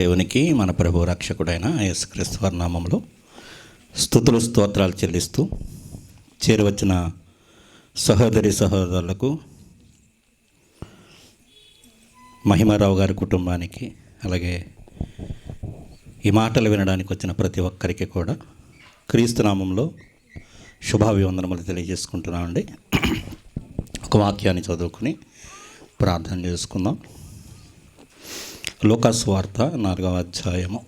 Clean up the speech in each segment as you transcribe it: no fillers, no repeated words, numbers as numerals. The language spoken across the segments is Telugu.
దేవునికి మన ప్రభు రక్షకుడైన యేసుక్రీస్తు వారి నామములో స్తుతులు స్తోత్రాలు చెల్లిస్తూ చేరువచ్చిన సహోదరి సహోదరులకు, మహిమారావు గారి కుటుంబానికి, అలాగే ఈ మాటలు వినడానికి వచ్చిన ప్రతి ఒక్కరికి కూడా క్రీస్తు నామంలో శుభాభివందనములు తెలియజేసుకుంటున్నామండి. ఒక వాక్యాన్ని చదువుకుని ప్రార్థన చేసుకుందాం. లూకా సువార్త 4వ అధ్యాయము.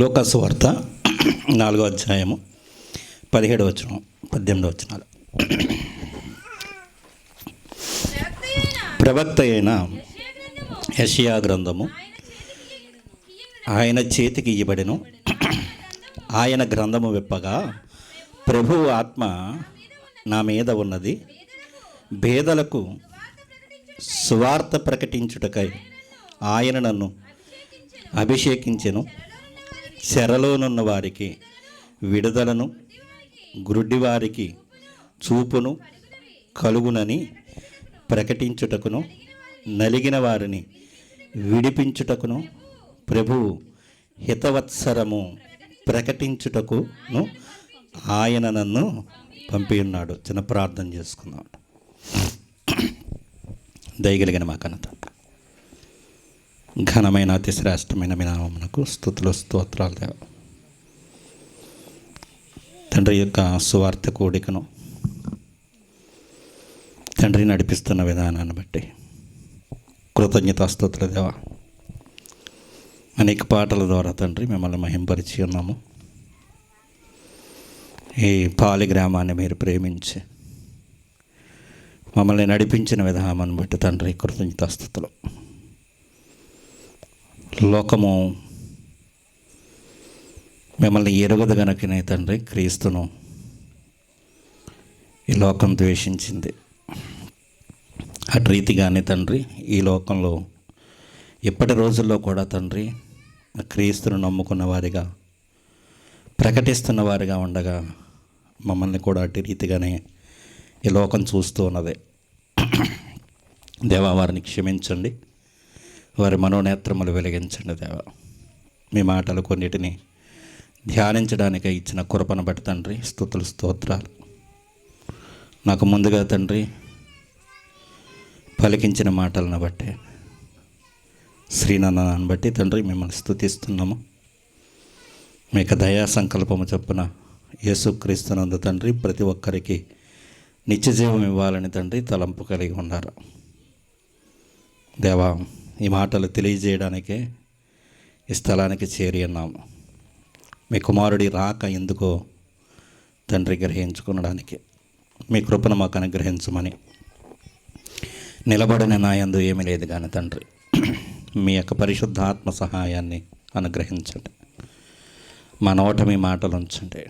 లూకా సువార్త 4వ అధ్యాయము 17వ వచనం 18వ వచనాలు. ప్రవక్త అయిన యెషయా గ్రంథము ఆయన చేతికి ఇయ్యబడెను. ఆయన గ్రంథము విప్పగా, ప్రభువు ఆత్మ నా మీద ఉన్నది, పేదలకు సువార్త ప్రకటించుటకై ఆయన నన్ను అభిషేకించెను. చెరలోనున్న వారికి విడుదలను, గుడ్డివారికి చూపును కలుగునని ప్రకటించుటకును, నలిగిన వారిని విడిపించుటకును, ప్రభువు హితవత్సరము ప్రకటించుటకును ఆయన నన్ను పంపి ఉన్నాడు. చిన్న ప్రార్థన చేసుకుందాం. దయగలిగిన మా కన్నత ఘనమైన అతి శ్రేష్టమైన మీ నామమునకు స్తుతులు స్తోత్రాలు దేవ. తండ్రి యొక్క సువార్త కూడికను తండ్రి నడిపిస్తున్న విధానాన్ని బట్టి కృతజ్ఞతాస్తుతులు దేవ. అనేక పాటల ద్వారా తండ్రి మిమ్మల్ని మహింపరిచి ఉన్నాము. ఈ పాలి గ్రామాన్ని మీరు ప్రేమించి మమ్మల్ని నడిపించిన విధానాన్ని బట్టి తండ్రి కృతజ్ఞతాస్తుతులు. లోకము మిమ్మల్ని ఎరుగదు గనుకనే తండ్రి క్రీస్తును ఈ లోకం ద్వేషించింది. అటు రీతిగానే తండ్రి ఈ లోకంలో ఇప్పటి రోజుల్లో కూడా తండ్రి క్రీస్తును నమ్ముకున్న వారిగా, ప్రకటిస్తున్న వారిగా ఉండగా మమ్మల్ని కూడా అటు రీతిగానే ఈ లోకం చూస్తూ ఉన్నది. దేవా, వారిని క్షమించండి, వారి మనోనేత్రములు వెలిగించండి దేవా. మీ మాటలు కొన్నిటిని ధ్యానించడానికి ఇచ్చిన కృపను బట్టి తండ్రి స్తుతులు స్తోత్రాలు. నాకు ముందుగా తండ్రి పలికించిన మాటలను బట్టి, శ్రీనాథాన్ని బట్టి తండ్రి మిమ్మల్ని స్తుతిస్తున్నాము. మీకు దయా సంకల్పము చొప్పున యేసుక్రీస్తునందు తండ్రి ప్రతి ఒక్కరికి నిత్యజీవం ఇవ్వాలని తండ్రి తలంపు కలిగి ఉన్నారు. దేవా, ఈ మాటలు తెలియజేయడానికే ఈ స్థలానికి చేరి ఉన్నాము. మీ కుమారుడి రాక ఎందుకో తండ్రి గ్రహించుకునడానికి మీ కృపను మాకు అనుగ్రహించమని. నిలబడిన నాయందు ఏమీ లేదు కానీ తండ్రి మీ యొక్క పరిశుద్ధాత్మ సహాయాన్ని అనుగ్రహించండి. మా నోట మీ మాటలు ఉంచండి.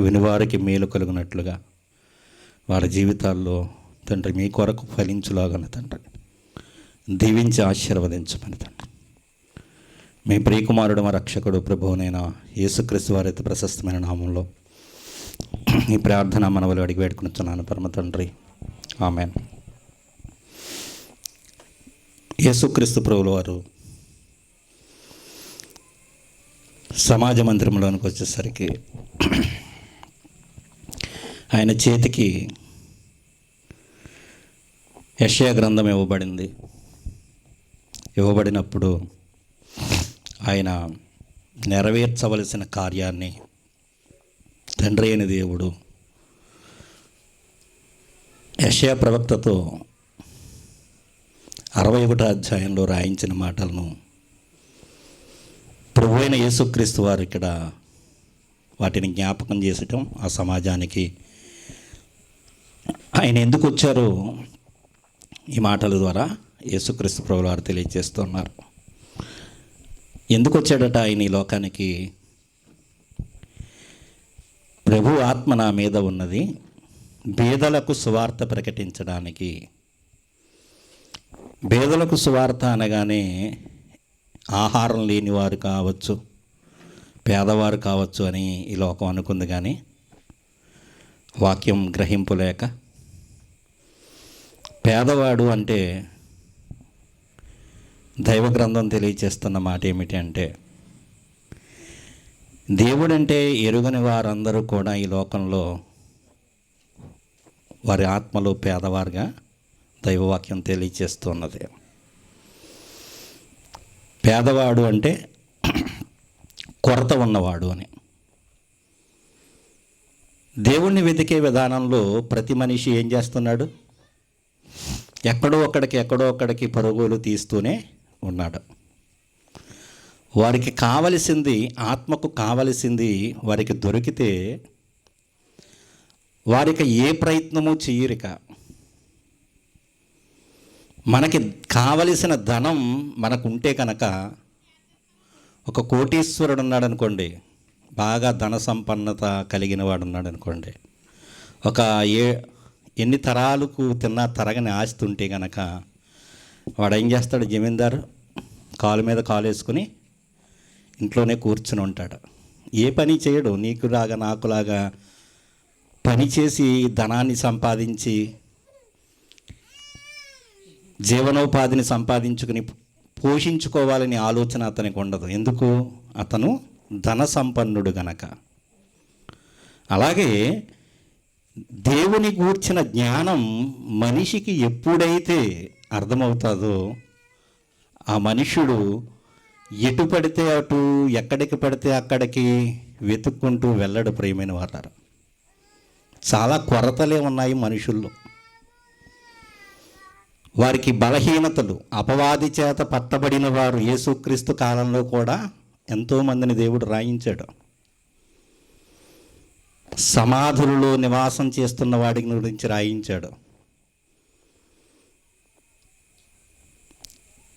వినివారికి మేలు కలుగునట్లుగా వారి జీవితాల్లో తండ్రి మీ కొరకు ఫలించులాగా తండ్రి దీవించి ఆశీర్వదించమని తండ్రి మీ ప్రియకుమారుడు మా రక్షకుడు ప్రభువునైన యేసుక్రీస్తు వారి ప్రశస్తమైన నామంలో ఈ ప్రార్థన మనవలు అడిగి వేడుకునిస్తున్నాను పరమ తండ్రి, ఆమేన్. యేసుక్రీస్తు ప్రభువుల వారు సమాజ మందిరంలోనికి వచ్చేసరికి ఆయన చేతికి యెషయా గ్రంథం ఇవ్వబడినప్పుడు ఆయన నెరవేర్చవలసిన కార్యాన్ని తండ్రి అయిన దేవుడు యెషయా ప్రవక్తతో 61వ అధ్యాయంలో రాయించిన మాటలను ప్రభువైన యేసుక్రీస్తు వారు ఇక్కడ వాటిని జ్ఞాపకం చేసటం, ఆ సమాజానికి ఆయన ఎందుకు వచ్చారో ఈ మాటల ద్వారా యేసుక్రీస్తు ప్రభువుల వారు తెలియజేస్తున్నారు. ఎందుకు వచ్చాడట ఆయన ఈ లోకానికి? ప్రభు ఆత్మ నా మీద ఉన్నది, పేదలకు సువార్త ప్రకటించడానికి, పేదలకు సువార్త అనగానే ఆహారం లేని వారు కావచ్చు, పేదవారు కావచ్చు అని ఈ లోకం అనుకుంది. కానీ వాక్యం గ్రహింపు లేక పేదవాడు అంటే దైవ గ్రంథం తెలియచేస్తున్న మాట ఏమిటి అంటే, దేవుడంటే ఎరుగని వారందరూ కూడా ఈ లోకంలో వారి ఆత్మలో పేదవారుగా దైవవాక్యం తెలియచేస్తున్నది. పేదవాడు అంటే కొరత ఉన్నవాడు అని. దేవుణ్ణి వెతికే విధానంలో ప్రతి మనిషి ఏం చేస్తున్నాడు? ఎక్కడో అక్కడికి పరుగులు తీస్తూనే ఉన్నాడు. వారికి కావలసింది, ఆత్మకు కావలసింది వారికి దొరికితే వారికి ఏ ప్రయత్నము చేయరిక. మనకి కావలసిన ధనం మనకుంటే కనుక, ఒక కోటీశ్వరుడు ఉన్నాడు అనుకోండి, బాగా ధన సంపన్నత కలిగిన వాడు ఉన్నాడు అనుకోండి, ఒక ఎన్ని తరాలకు తిన్నా తరగని ఆస్తి ఉంటే కనుక వాడు ఏం చేస్తాడు? జమీందారు కాలు మీద కాలు వేసుకుని ఇంట్లోనే కూర్చుని ఉంటాడు. ఏ పని చేయడు. నీకులాగా నాకులాగా పని చేసి ధనాన్ని సంపాదించి జీవనోపాధిని సంపాదించుకుని పోషించుకోవాలని ఆలోచన అతనికి ఉండదు. ఎందుకు? అతను ధన సంపన్నుడు గనక. అలాగే దేవుని గూర్చిన జ్ఞానం మనిషికి ఎప్పుడైతే అర్థమవుతుందో ఆ మనుష్యుడు ఎటు పడితే అటు, ఎక్కడికి పడితే అక్కడికి వెతుక్కుంటూ వెళ్ళడు. ప్రియమైన వారు, చాలా కొరతలే ఉన్నాయి మనుషుల్లో. వారికి బలహీనతలు, అపవాది చేత పట్టబడిన వారు యేసుక్రీస్తు కాలంలో కూడా ఎంతోమందిని దేవుడు రాయించాడు. సమాధులలో నివాసం చేస్తున్న వాడి గురించి రాయించాడు.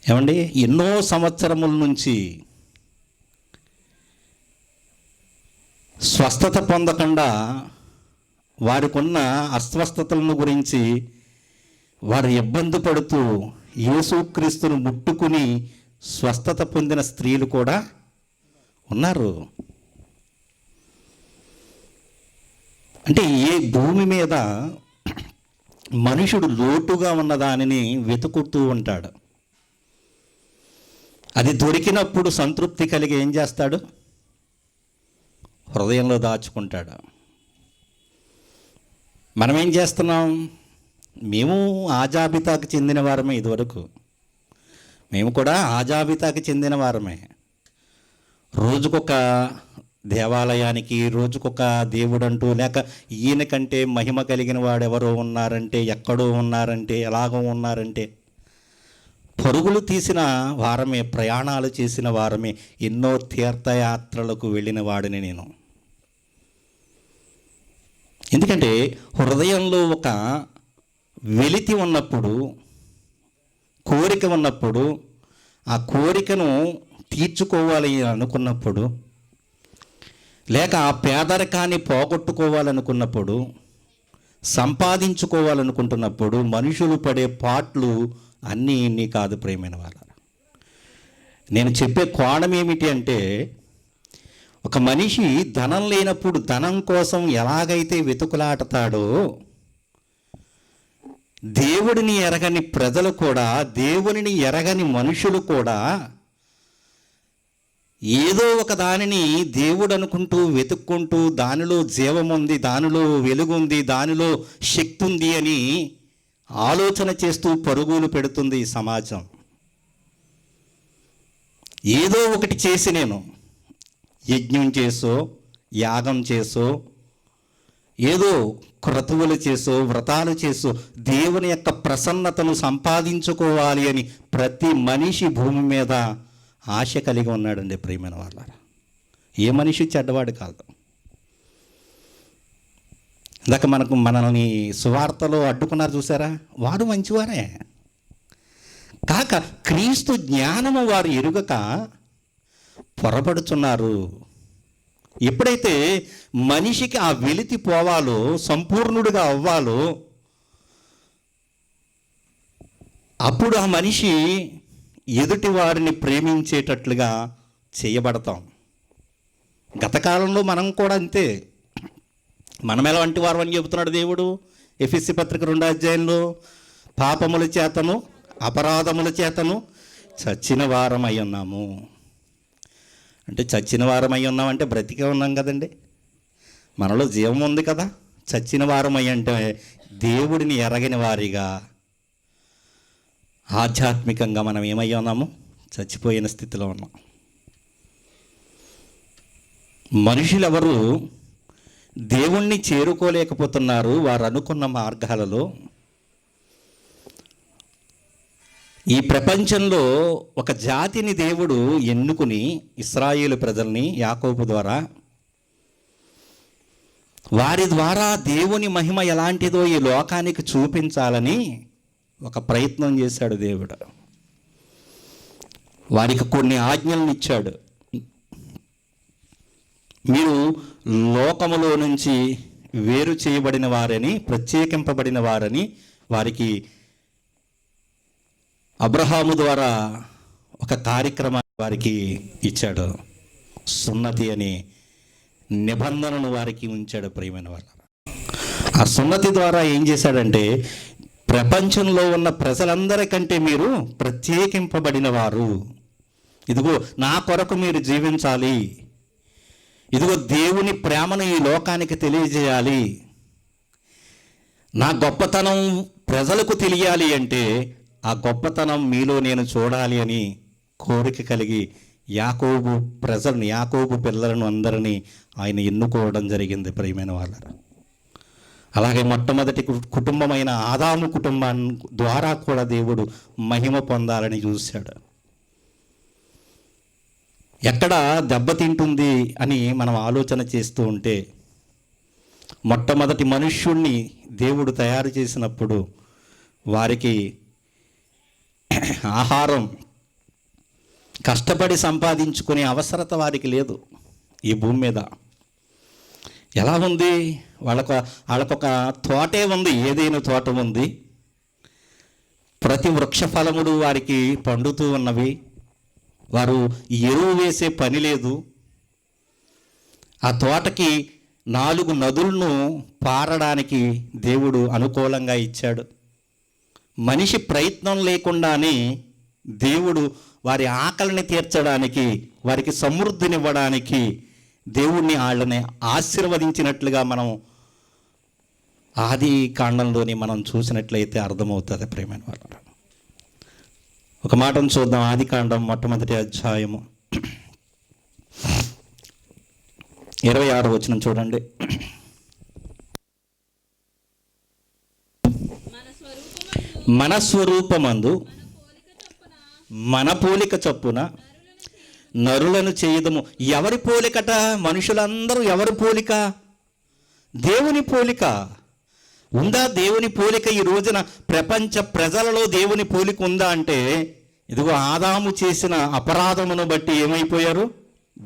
ఏమండి, ఎన్నో సంవత్సరముల నుంచి స్వస్థత పొందకుండా వారికి ఉన్న అస్వస్థతలను గురించి వారు ఇబ్బంది పడుతూ యేసుక్రీస్తును ముట్టుకుని స్వస్థత పొందిన స్త్రీలు కూడా ఉన్నారు. అంటే ఏ భూమి మీద మనుషుడు లోటుగా ఉన్న దానిని వెతుకుతూ ఉంటాడు. అది దొరికినప్పుడు సంతృప్తి కలిగి ఏం చేస్తాడు? హృదయంలో దాచుకుంటాడు. మనం ఏం చేస్తున్నాం? మేము ఆ జాబితాకు చెందిన వారమే. ఇదివరకు మేము కూడా ఆ జాబితాకి చెందిన వారమే. రోజుకొక దేవాలయానికి, రోజుకొక దేవుడంటూ, లేక ఈయన కంటే మహిమ కలిగిన వాడు ఎవరో ఉన్నారంటే, ఎక్కడో ఉన్నారంటే, ఎలాగో ఉన్నారంటే పరుగులు తీసిన వారమే, ప్రయాణాలు చేసిన వారమే. ఎన్నో తీర్థయాత్రలకు వెళ్ళిన వాడిని నేను. ఎందుకంటే హృదయంలో ఒక వెలితి ఉన్నప్పుడు, కోరిక ఉన్నప్పుడు, ఆ కోరికను తీర్చుకోవాలి అనుకున్నప్పుడు, లేక ఆ పేదరికాన్ని పోగొట్టుకోవాలనుకున్నప్పుడు, సంపాదించుకోవాలనుకుంటున్నప్పుడు మనుషులు పడే పాట్లు అన్నీ ఇన్ని కాదు. ప్రియమైన వాళ్ళ, నేను చెప్పే కోణం ఏమిటి అంటే, ఒక మనిషి ధనం లేనప్పుడు ధనం కోసం ఎలాగైతే వెతుకులాడతాడో, దేవుడిని ఎరగని ప్రజలు కూడా, దేవునిని ఎరగని మనుషులు కూడా ఏదో ఒక దానిని దేవుడు అనుకుంటూ వెతుక్కుంటూ, దానిలో జీవముంది, దానిలో వెలుగుంది, దానిలో శక్తి ఉంది అని ఆలోచన చేస్తూ పరుగులు పెడుతుంది ఈ సమాజం. ఏదో ఒకటి చేసి, నేను యజ్ఞం చేసో, యాగం చేసో, ఏదో క్రతువులు చేసో, వ్రతాలు చేసో దేవుని యొక్క ప్రసన్నతను సంపాదించుకోవాలి అని ప్రతి మనిషి భూమి మీద ఆశ కలిగి ఉన్నాడండి. ప్రియమైన వాళ్ళ, ఏ మనిషి చెడ్డవాడు కాదు. ఇందాక మనల్ని సువార్తలో అడ్డుకున్నారు చూసారా, వారు మంచివారే. కాక క్రీస్తు జ్ఞానము వారు ఎరుగక పొరపడుచున్నారు. ఎప్పుడైతే మనిషికి ఆ వెలితి పోవాలో, సంపూర్ణుడిగా అవ్వాలో, అప్పుడు ఆ మనిషి ఎదుటి వారిని ప్రేమించేటట్లుగా చేయబడతాం. గత కాలంలో మనం కూడా అంతే. మనం ఎలాంటి వారు అని చెబుతున్నాడు దేవుడు ఎఫెసీ పత్రిక 2వ అధ్యాయంలో, పాపముల చేతను అపరాధముల చేతను చచ్చిన వారం అయి ఉన్నాము. అంటే చచ్చిన వారం అయి ఉన్నామంటే బ్రతికే ఉన్నాం కదండి, మనలో జీవం ఉంది కదా. చచ్చిన వారం అయి అంటే దేవుడిని ఎరగని వారిగా, ఆధ్యాత్మికంగా మనం ఏమై ఉన్నాము? చచ్చిపోయిన స్థితిలో ఉన్నాం. మనుషులెవరు దేవుణ్ణి చేరుకోలేకపోతున్నారు వారు అనుకున్న మార్గాలలో. ఈ ప్రపంచంలో ఒక జాతిని దేవుడు ఎన్నుకుని ఇశ్రాయేలు ప్రజల్ని యాకోబు ద్వారా, వారి ద్వారా దేవుని మహిమ ఎలాంటిదో ఈ లోకానికి చూపించాలని ఒక ప్రయత్నం చేశాడు దేవుడు. వారికి కొన్ని ఆజ్ఞలను ఇచ్చాడు. మీరు లోకములో నుంచి వేరు చేయబడిన వారని, ప్రత్యేకింపబడిన వారని వారికి అబ్రహాము ద్వారా ఒక కార్యక్రమాన్ని వారికి ఇచ్చాడు. సున్నతి అనే నిబంధనను వారికి ఉంచాడు. ప్రియమైన వాళ్ళ, ఆ సున్నతి ద్వారా ఏం చేశాడంటే, ప్రపంచంలో ఉన్న ప్రజలందరికంటే మీరు ప్రత్యేకింపబడిన వారు, ఇదిగో నా కొరకు మీరు జీవించాలి, ఇదిగో దేవుని ప్రేమను ఈ లోకానికి తెలియజేయాలి, నా గొప్పతనం ప్రజలకు తెలియాలి అంటే ఆ గొప్పతనం మీలో నేను చూడాలి అని కోరిక కలిగి యాకోబు ప్రజలను, యాకోబు పిల్లలను అందరినీ ఆయన ఎన్నుకోవడం జరిగింది. ప్రియమైన వాళ్ళ, అలాగే మొట్టమొదటి కుటుంబమైన ఆదాము కుటుంబాన్ని ద్వారా కూడా దేవుడు మహిమ పొందాలని చూశాడు. ఎక్కడ దెబ్బతింటుంది అని మనం ఆలోచన చేస్తూ ఉంటే, మొట్టమొదటి మనుష్యుణ్ణి దేవుడు తయారు చేసినప్పుడు వారికి ఆహారం కష్టపడి సంపాదించుకునే అవసరత వారికి లేదు. ఈ భూమి మీద ఎలా ఉంది? వాళ్ళకొక తోటే ఉంది, ఏదైనా తోట ఉంది, ప్రతి వృక్ష ఫలములు వారికి పండుతూ ఉన్నవి, వారు ఎరువు వేసే పని లేదు. ఆ తోటకి 4 నదులను పారడానికి దేవుడు అనుకూలంగా ఇచ్చాడు. మనిషి ప్రయత్నం లేకుండానే దేవుడు వారి ఆకలిని తీర్చడానికి, వారికి సమృద్ధినివ్వడానికి దేవుణ్ణి వాళ్ళని ఆశీర్వదించినట్లుగా మనం ఆది కాండంలోని మనం చూసినట్లయితే అర్థమవుతుంది. ప్రియమైన వాళ్ళ, ఒక మాటను చూద్దాం. ఆది కాండం మొట్టమొదటి అధ్యాయము 26వ వచనం చూడండి. మన స్వరూపమందు మన పోలిక చొప్పున నరులను చేయదము. ఎవరి పోలికట? మనుషులందరూ ఎవరి పోలిక? దేవుని పోలిక. ఉందా దేవుని పోలిక? ఈ రోజున ప్రపంచ ప్రజలలో దేవుని పోలిక ఉందా అంటే, ఇదిగో ఆదాము చేసిన అపరాధమును బట్టి ఏమైపోయారు?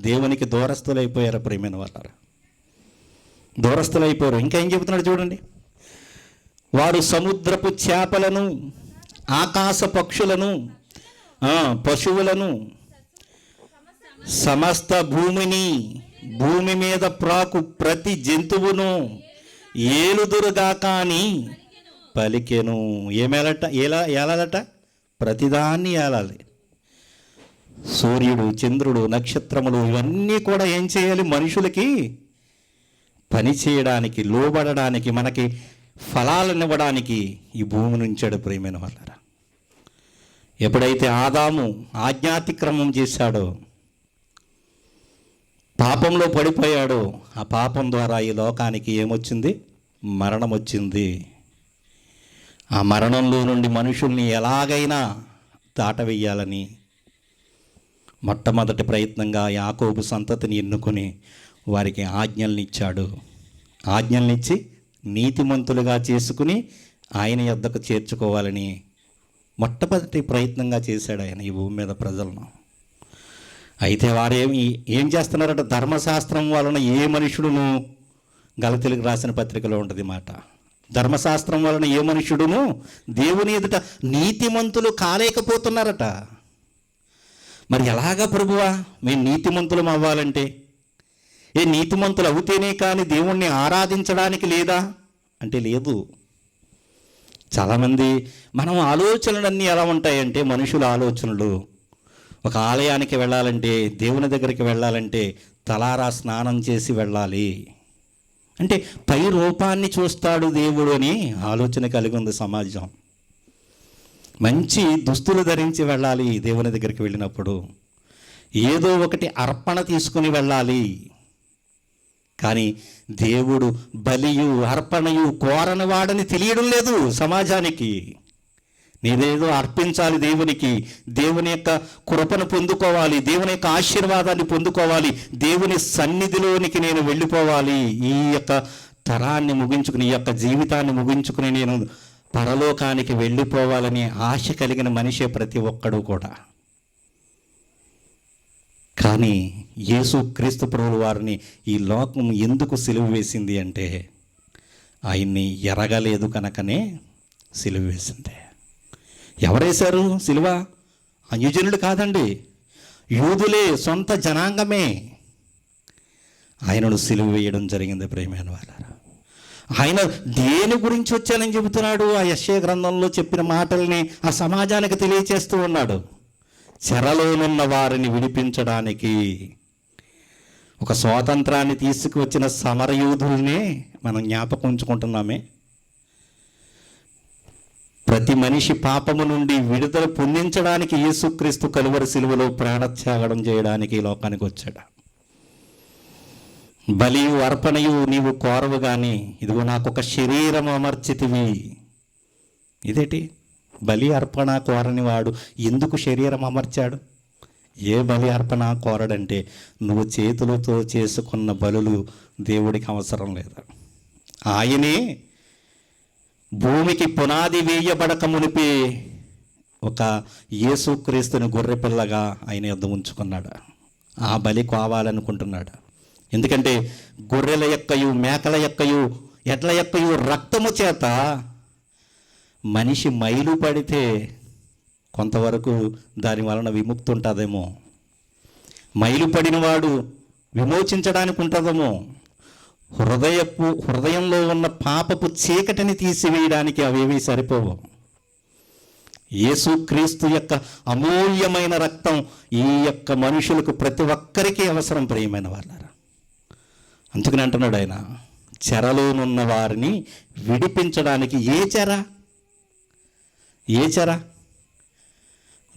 దేవునికి దూరస్తులైపోయారు. ప్రియమైన వాళ్ళారా, దూరస్తులైపోయారు. ఇంకా ఏం చెబుతున్నాడు చూడండి. వారు సముద్రపు చేపలను, ఆకాశ పక్షులను, పశువులను, సమస్త భూమిని, భూమి మీద ప్రాకు ప్రతి జంతువును ఏలుదురుగా కానీ పలికెను. ఏమేలట? ఏలాలట? ప్రతిదాన్ని ఏలాలి. సూర్యుడు, చంద్రుడు, నక్షత్రములు ఇవన్నీ కూడా ఏం చేయాలి? మనుషులకి పని చేయడానికి, లోబడడానికి, మనకి ఫలాలనివ్వడానికి ఈ భూమి నుంచాడు. ప్రియమైన వాళ్ళారా, ఎప్పుడైతే ఆదాము ఆజ్ఞాతిక్రమం చేశాడో, పాపంలో పడిపోయాడో, ఆ పాపం ద్వారా ఈ లోకానికి ఏమొచ్చింది? మరణం వచ్చింది. ఆ మరణంలో నుండి మనుషుల్ని ఎలాగైనా దాటవేయాలని మొట్టమొదటి ప్రయత్నంగా యాకోబు సంతతిని ఎన్నుకొని వారికి ఆజ్ఞల్నిచ్చాడు. ఆజ్ఞల్నిచ్చి నీతిమంతులుగా చేసుకుని ఆయన యొద్దకు చేర్చుకోవాలని మొట్టమొదటి ప్రయత్నంగా చేశాడు ఆయన ఈ భూమి మీద ప్రజలను. అయితే వారేమి ఏం చేస్తున్నారట? ధర్మశాస్త్రం వలన ఏ మనుషుడును, గలతీలకు రాసిన పత్రికలో ఉంటుంది మాట, ధర్మశాస్త్రం వలన ఏ మనుషుడును దేవుని ఎదుట నీతిమంతులు కాలేకపోతున్నారట. మరి ఎలాగా ప్రభువా మేము నీతిమంతులం అవ్వాలంటే? నీతిమంతులు అవుతేనే కానీ దేవుణ్ణి ఆరాధించడానికి లేదా అంటే లేదు. చాలామంది మనం ఆలోచనలన్నీ ఎలా ఉంటాయంటే, మనుషుల ఆలోచనలు ఒక ఆలయానికి వెళ్ళాలంటే, దేవుని దగ్గరికి వెళ్ళాలంటే తలారా స్నానం చేసి వెళ్ళాలి అంటే పై రూపాన్ని చూస్తాడు దేవుడు అని ఆలోచన కలిగి ఉంది సమాజం. మంచి దుస్తులు ధరించి వెళ్ళాలి దేవుని దగ్గరికి వెళ్ళినప్పుడు, ఏదో ఒకటి అర్పణ తీసుకుని వెళ్ళాలి. కానీ దేవుడు బలియు అర్పణయు కోరని వాడని తెలియడం లేదు సమాజానికి. నేనేదో అర్పించాలి దేవునికి, దేవుని యొక్క కృపను పొందుకోవాలి, దేవుని యొక్క ఆశీర్వాదాన్ని పొందుకోవాలి, దేవుని సన్నిధిలోనికి నేను వెళ్ళిపోవాలి, ఈ యొక్క తరాన్ని ముగించుకుని, ఈ యొక్క జీవితాన్ని ముగించుకుని నేను పరలోకానికి వెళ్ళిపోవాలని ఆశ కలిగిన మనిషే ప్రతి ఒక్కడు కూడా. కానీ యేసు క్రీస్తు ప్రభువు వారిని ఈ లోకం ఎందుకు సిలువ వేసింది అంటే, ఆయన్ని ఎరగలేదు కనుకనే సిలువ వేసింది. ఎవరేశారు సిలువ? అన్యజనులు కాదండి, యూదులే, సొంత జనాంగమే ఆయనను సిలువ వేయడం జరిగింది. ప్రియమైన వాళ్ళారా, ఆయన దేని గురించి వచ్చానని చెబుతున్నాడు? ఆ యెషయా గ్రంథంలో చెప్పిన మాటల్ని ఆ సమాజానికి తెలియచేస్తూ ఉన్నాడు. చెరలోనున్న వారిని విడిపించడానికి. ఒక స్వాతంత్రాన్ని తీసుకువచ్చిన సమరయూధుల్నే మనం జ్ఞాపకం ఉంచుకుంటున్నామే. ప్రతి మనిషి పాపము నుండి విడుదల పొందించడానికి యేసుక్రీస్తు కలువరి సిలువలో ప్రాణత్యాగం చేయడానికి ఈ లోకానికి వచ్చాడు. బలియు అర్పణయు నీవు కోరవు కానీ, ఇదిగో నాకు ఒక శరీరం అమర్చితివి. ఇదేంటి? బలి అర్పణ కోరని వాడు ఎందుకు శరీరం అమర్చాడు? ఏ బలి అర్పణ కోరడంటే, నువ్వు చేతులతో చేసుకున్న బలులు దేవుడికి అవసరం లేదు. ఆయనే భూమికి పునాది వేయబడక మునిపే ఒక యేసుక్రీస్తుని గొర్రెపిల్లగా ఆయన యొద్ద ఉంచుకున్నాడు. ఆ బలి కావాలనుకుంటున్నాడు. ఎందుకంటే గొర్రెల యొక్కయు మేకల యొక్కయు ఎడ్ల యొక్కయు రక్తము చేత మనిషి మైలు పడితే కొంతవరకు దాని వలన విముక్తి ఉంటుందేమో, మైలు పడినవాడు విమోచించడానికి ఉంటుందేమో, హృదయంలో ఉన్న పాపపు చీకటిని తీసివేయడానికి అవేవి సరిపోవు. యేసుక్రీస్తు యొక్క అమూల్యమైన రక్తం ఈ యొక్క మనుషులకు ప్రతి ఒక్కరికి అవసరం. ప్రియమైన వాళ్ళారా, అందుకని అంటున్నాడు ఆయన, చెరలోనున్న వారిని విడిపించడానికి. ఏ చెర?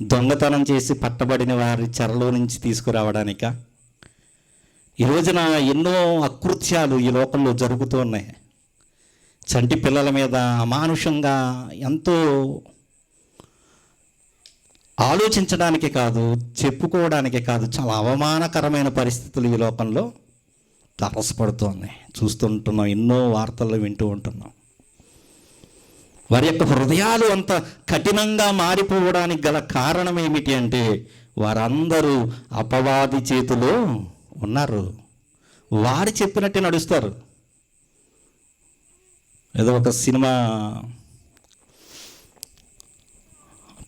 దొంగతనం చేసి పట్టబడిన వారి చెరలో నుంచి తీసుకురావడానిక? ఈ రోజున ఎన్నో అకృత్యాలు ఈ లోకంలో జరుగుతూ ఉన్నాయి. చంటి పిల్లల మీద అమానుషంగా, ఎంతో ఆలోచించడానికి కాదు, చెప్పుకోవడానికి కాదు, చాలా అవమానకరమైన పరిస్థితులు ఈ లోకంలో తారసపడుతున్నాయి. చూస్తుంటున్నాం, ఎన్నో వార్తలు వింటూ ఉంటున్నాం. వారి యొక్క హృదయాలు అంత కఠినంగా మారిపోవడానికి గల కారణం ఏమిటి అంటే, వారందరూ అపవాది చేతిలో ఉన్నారు. వారు చెప్పినట్టే నడుస్తారు. ఏదో ఒక సినిమా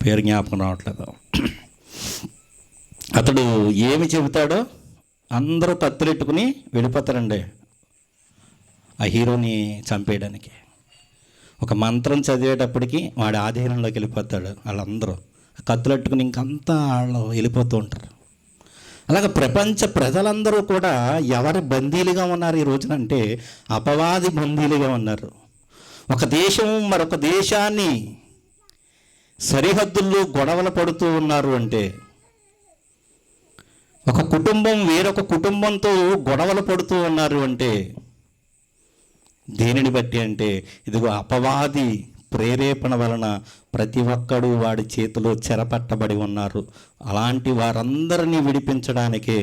పేరు జ్ఞాపకం రావట్లేదు, అతడు ఏమి చెబుతాడో అందరూ కత్తులెట్టుకుని వెళ్ళిపోతారండి ఆ హీరోని చంపేయడానికి. ఒక మంత్రం చదివేటప్పటికి వాడి ఆధీనంలోకి వెళ్ళిపోతాడు. వాళ్ళందరూ కత్తులెట్టుకుని ఇంకంతా వాళ్ళు వెళ్ళిపోతూ ఉంటారు. అలాగే ప్రపంచ ప్రజలందరూ కూడా ఎవరి బందీలుగా ఉన్నారు ఈ రోజున అంటే, అపవాది బందీలుగా ఉన్నారు. ఒక దేశం మరొక దేశాన్ని సరిహద్దుల్లో గొడవలు పడుతూ ఉన్నారు అంటే, ఒక కుటుంబం వేరొక కుటుంబంతో గొడవలు పడుతూ ఉన్నారు అంటే దేనిని బట్టి అంటే, ఇదిగో అపవాది ప్రేరేపణ వలన ప్రతి ఒక్కడు వాడి చేతిలో చెరపట్టబడి ఉన్నారు. అలాంటి వారందరినీ విడిపించడానికే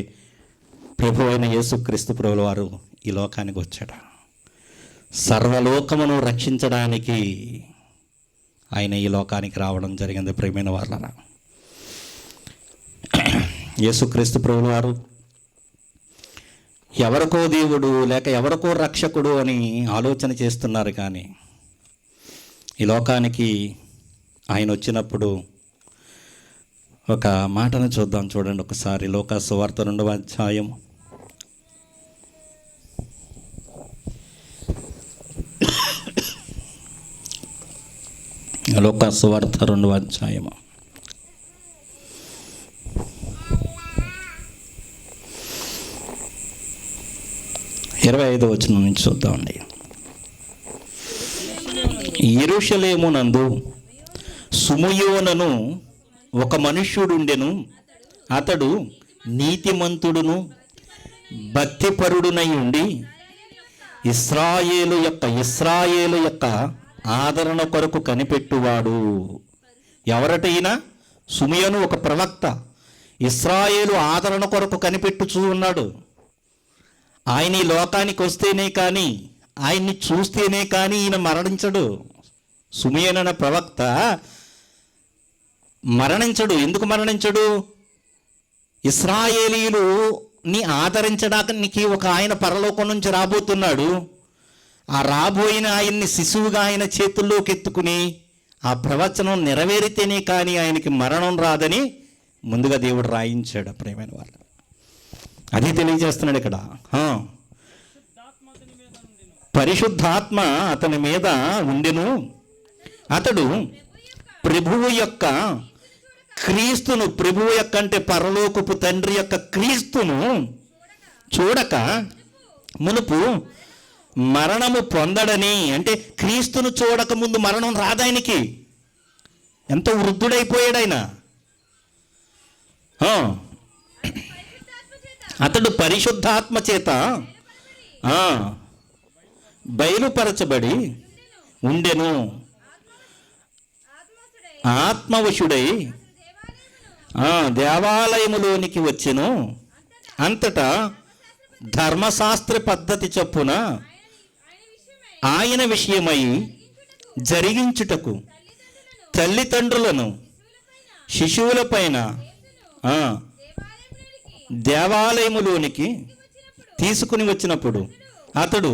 ప్రభు అయిన యేసుక్రీస్తు ప్రభుల వారు ఈ లోకానికి వచ్చాడు. సర్వలోకమును రక్షించడానికి ఆయన ఈ లోకానికి రావడం జరిగింది. ప్రియమైన వాళ్ళరా, యేసుక్రీస్తు ప్రభుల వారు ఎవరికో దేవుడు లేక ఎవరికో రక్షకుడు అని ఆలోచన చేస్తున్నారు. కానీ ఈ లోకానికి ఆయన వచ్చినప్పుడు ఒక మాటను చూద్దాం, చూడండి ఒకసారి. లోకా సువార్త 2వ అధ్యాయం లోకా సువార్త 2వ అధ్యాయం 25వ వచనం నుంచి చూద్దామండి. యెరూషలేమునందు సుమయోనను ఒక మనుష్యుడుండెను. అతడు నీతిమంతుడును భక్తిపరుడునై ఉండి ఇశ్రాయేలు యొక్క ఆదరణ కొరకు కనిపెట్టువాడు. ఎవరటైనా? సుమయోను ఒక ప్రవక్త, ఇశ్రాయేలు ఆదరణ కొరకు కనిపెట్టుచూ ఉన్నాడు. ఆయన ఈ లోకానికి వస్తేనే కానీ, ఆయన్ని చూస్తేనే కానీ ఈయన మరణించడు. సుమయోను అనే ప్రవక్త మరణించడు. ఎందుకు మరణించడు? ఇశ్రాయేలీయులుని ఆదరించడానికి ఒక ఆయన పరలోకం నుంచి రాబోతున్నాడు. ఆ రాబోయిన ఆయన్ని శిశువుగా ఆయన చేతుల్లోకి ఎత్తుకుని ఆ ప్రవచనం నెరవేరితేనే కానీ ఆయనకి మరణం రాదని ముందుగా దేవుడు రాయించాడు. ప్రియమైన వాళ్ళు, అది తెలియజేస్తున్నాడు ఇక్కడ. పరిశుద్ధాత్మ అతని మీద ఉండెను. అతడు ప్రభువు యొక్క క్రీస్తును, ప్రభువు యొక్క అంటే పరలోకపు తండ్రి యొక్క క్రీస్తును చూడక మునుపు మరణము పొందడని. అంటే క్రీస్తును చూడక ముందు మరణం రాదాయనికి. ఎంతో వృద్ధుడైపోయాడు ఆయన. అతడు పరిశుద్ధాత్మ చేత బయలుపరచబడి ఉండెను. ఆత్మవశుడై దేవాలయములోనికి వచ్చెను. అంతటా ధర్మశాస్త్ర పద్ధతి చొప్పున ఆయన విషయమై జరిగించుటకు తల్లిదండ్రులను శిశువుల పైన దేవాలయములోనికి తీసుకుని వచ్చినప్పుడు అతడు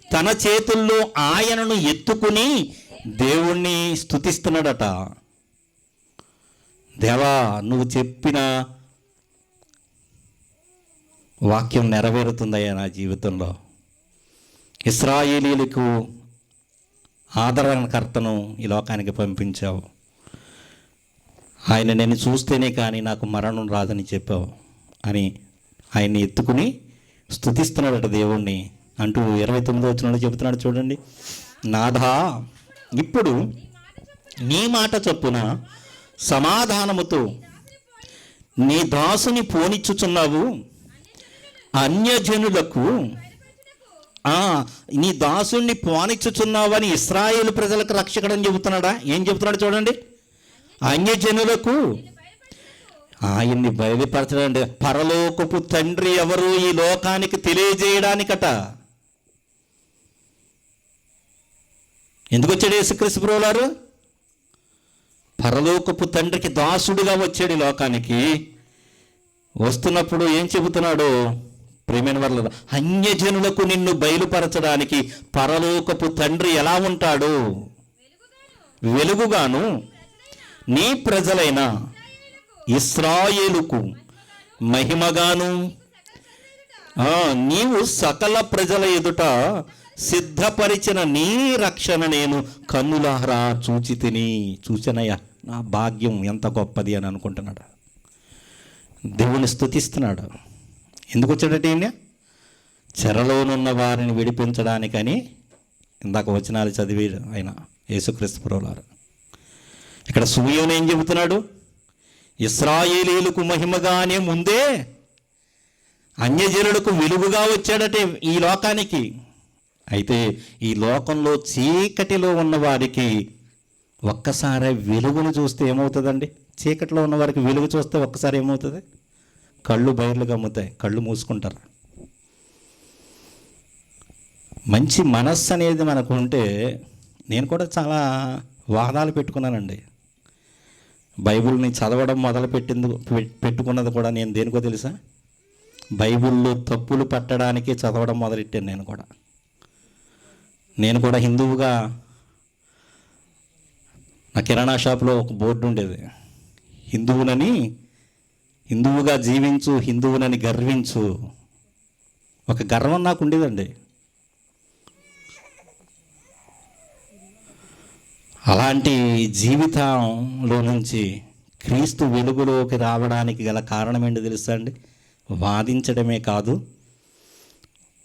తన చేతుల్లో ఆయనను ఎత్తుకుని దేవుణ్ణి స్తుతిస్తున్నాడట. దేవా, నువ్వు చెప్పిన వాక్యం నెరవేరుతుందయ్యా నా జీవితంలో. ఇశ్రాయేలీయులకు ఆదరణకర్తను ఈ లోకానికి పంపించావు. ఆయన నేను చూస్తేనే కానీ నాకు మరణం రాదని చెప్పావు అని ఆయన్ని ఎత్తుకుని స్తుతిస్తున్నాడట దేవుణ్ణి అంటూ 29వ వచనంలో చెబుతున్నాడు. చూడండి. నాథా, ఇప్పుడు నీ మాట చొప్పున సమాధానముతో నీ దాసుని పోనిచ్చుచున్నావు. అన్యజనులకు నీ దాసుని పోనిచ్చుచున్నావని ఇశ్రాయేలు ప్రజలకు రక్షకుడని చెబుతున్నాడా? ఏం చెబుతున్నాడు చూడండి. అన్యజనులకు ఆయన్ని బయలుపరచడండి. పరలోకపు తండ్రి ఎవరు ఈ లోకానికి తెలియజేయడానికట. ఎందుకు వచ్చాడు యేసుక్రీస్తు ప్రభువారు? పరలోకపు తండ్రికి దాసుడిగా వచ్చాడు ఈ లోకానికి. వస్తున్నప్పుడు ఏం చెబుతున్నాడు? ప్రియమైన వాళ్ళ, అన్యజనులకు నిన్ను బయలుపరచడానికి పరలోకపు తండ్రి ఎలా ఉంటాడు? వెలుగుగాను నీ ప్రజలైన ఇశ్రాయేలుకు మహిమగాను నీవు సకల ప్రజల ఎదుట సిద్ధపరిచిన నీ రక్షణ నేను కన్నులారా చూచి తిని. చూసినయ్యా, నా భాగ్యం ఎంత గొప్పది అని అనుకుంటున్నాడు. దేవుని స్తుతిస్తున్నాడు. ఎందుకు వచ్చాడట ఈయన? చెరలోనున్న వారిని విడిపించడానికని ఇందాక వచనాలు చదివి ఆయన యేసుక్రీస్తు ప్రభువారు. ఇక్కడ సుమయోను ఏం చెబుతున్నాడు? ఇశ్రాయేలీయులకు మహిమగానే ముందే అన్యజనులకు వెలుగుగా వచ్చాడటే ఈ లోకానికి. అయితే ఈ లోకంలో చీకటిలో ఉన్న వారికి ఒక్కసారి వెలుగును చూస్తే ఏమవుతుందండి? చీకటిలో ఉన్న వారికి వెలుగు చూస్తే ఒక్కసారి ఏమవుతుంది? కళ్ళు బయర్లు గమ్ముతాయి, కళ్ళు మూసుకుంటారు. మంచి మనస్సు అనేది మనకు ఉంటే, నేను కూడా చాలా వాదాలు పెట్టుకున్నానండి. బైబిల్ని చదవడం పెట్టుకున్నది కూడా నేను దేనికో తెలుసా? బైబిల్లో తప్పులు పట్టడానికి చదవడం మొదలెట్టాను. నేను కూడా హిందువుగా నా కిరాణా షాప్లో ఒక బోర్డు ఉండేది, హిందువుగా జీవించు, హిందువునని గర్వించు. ఒక గర్వం నాకు ఉండేదండి. అలాంటి జీవితంలో నుంచి క్రీస్తు వెలుగులోకి రావడానికి గల కారణం ఏంటో తెలుసా అండి? వాదించడమే కాదు,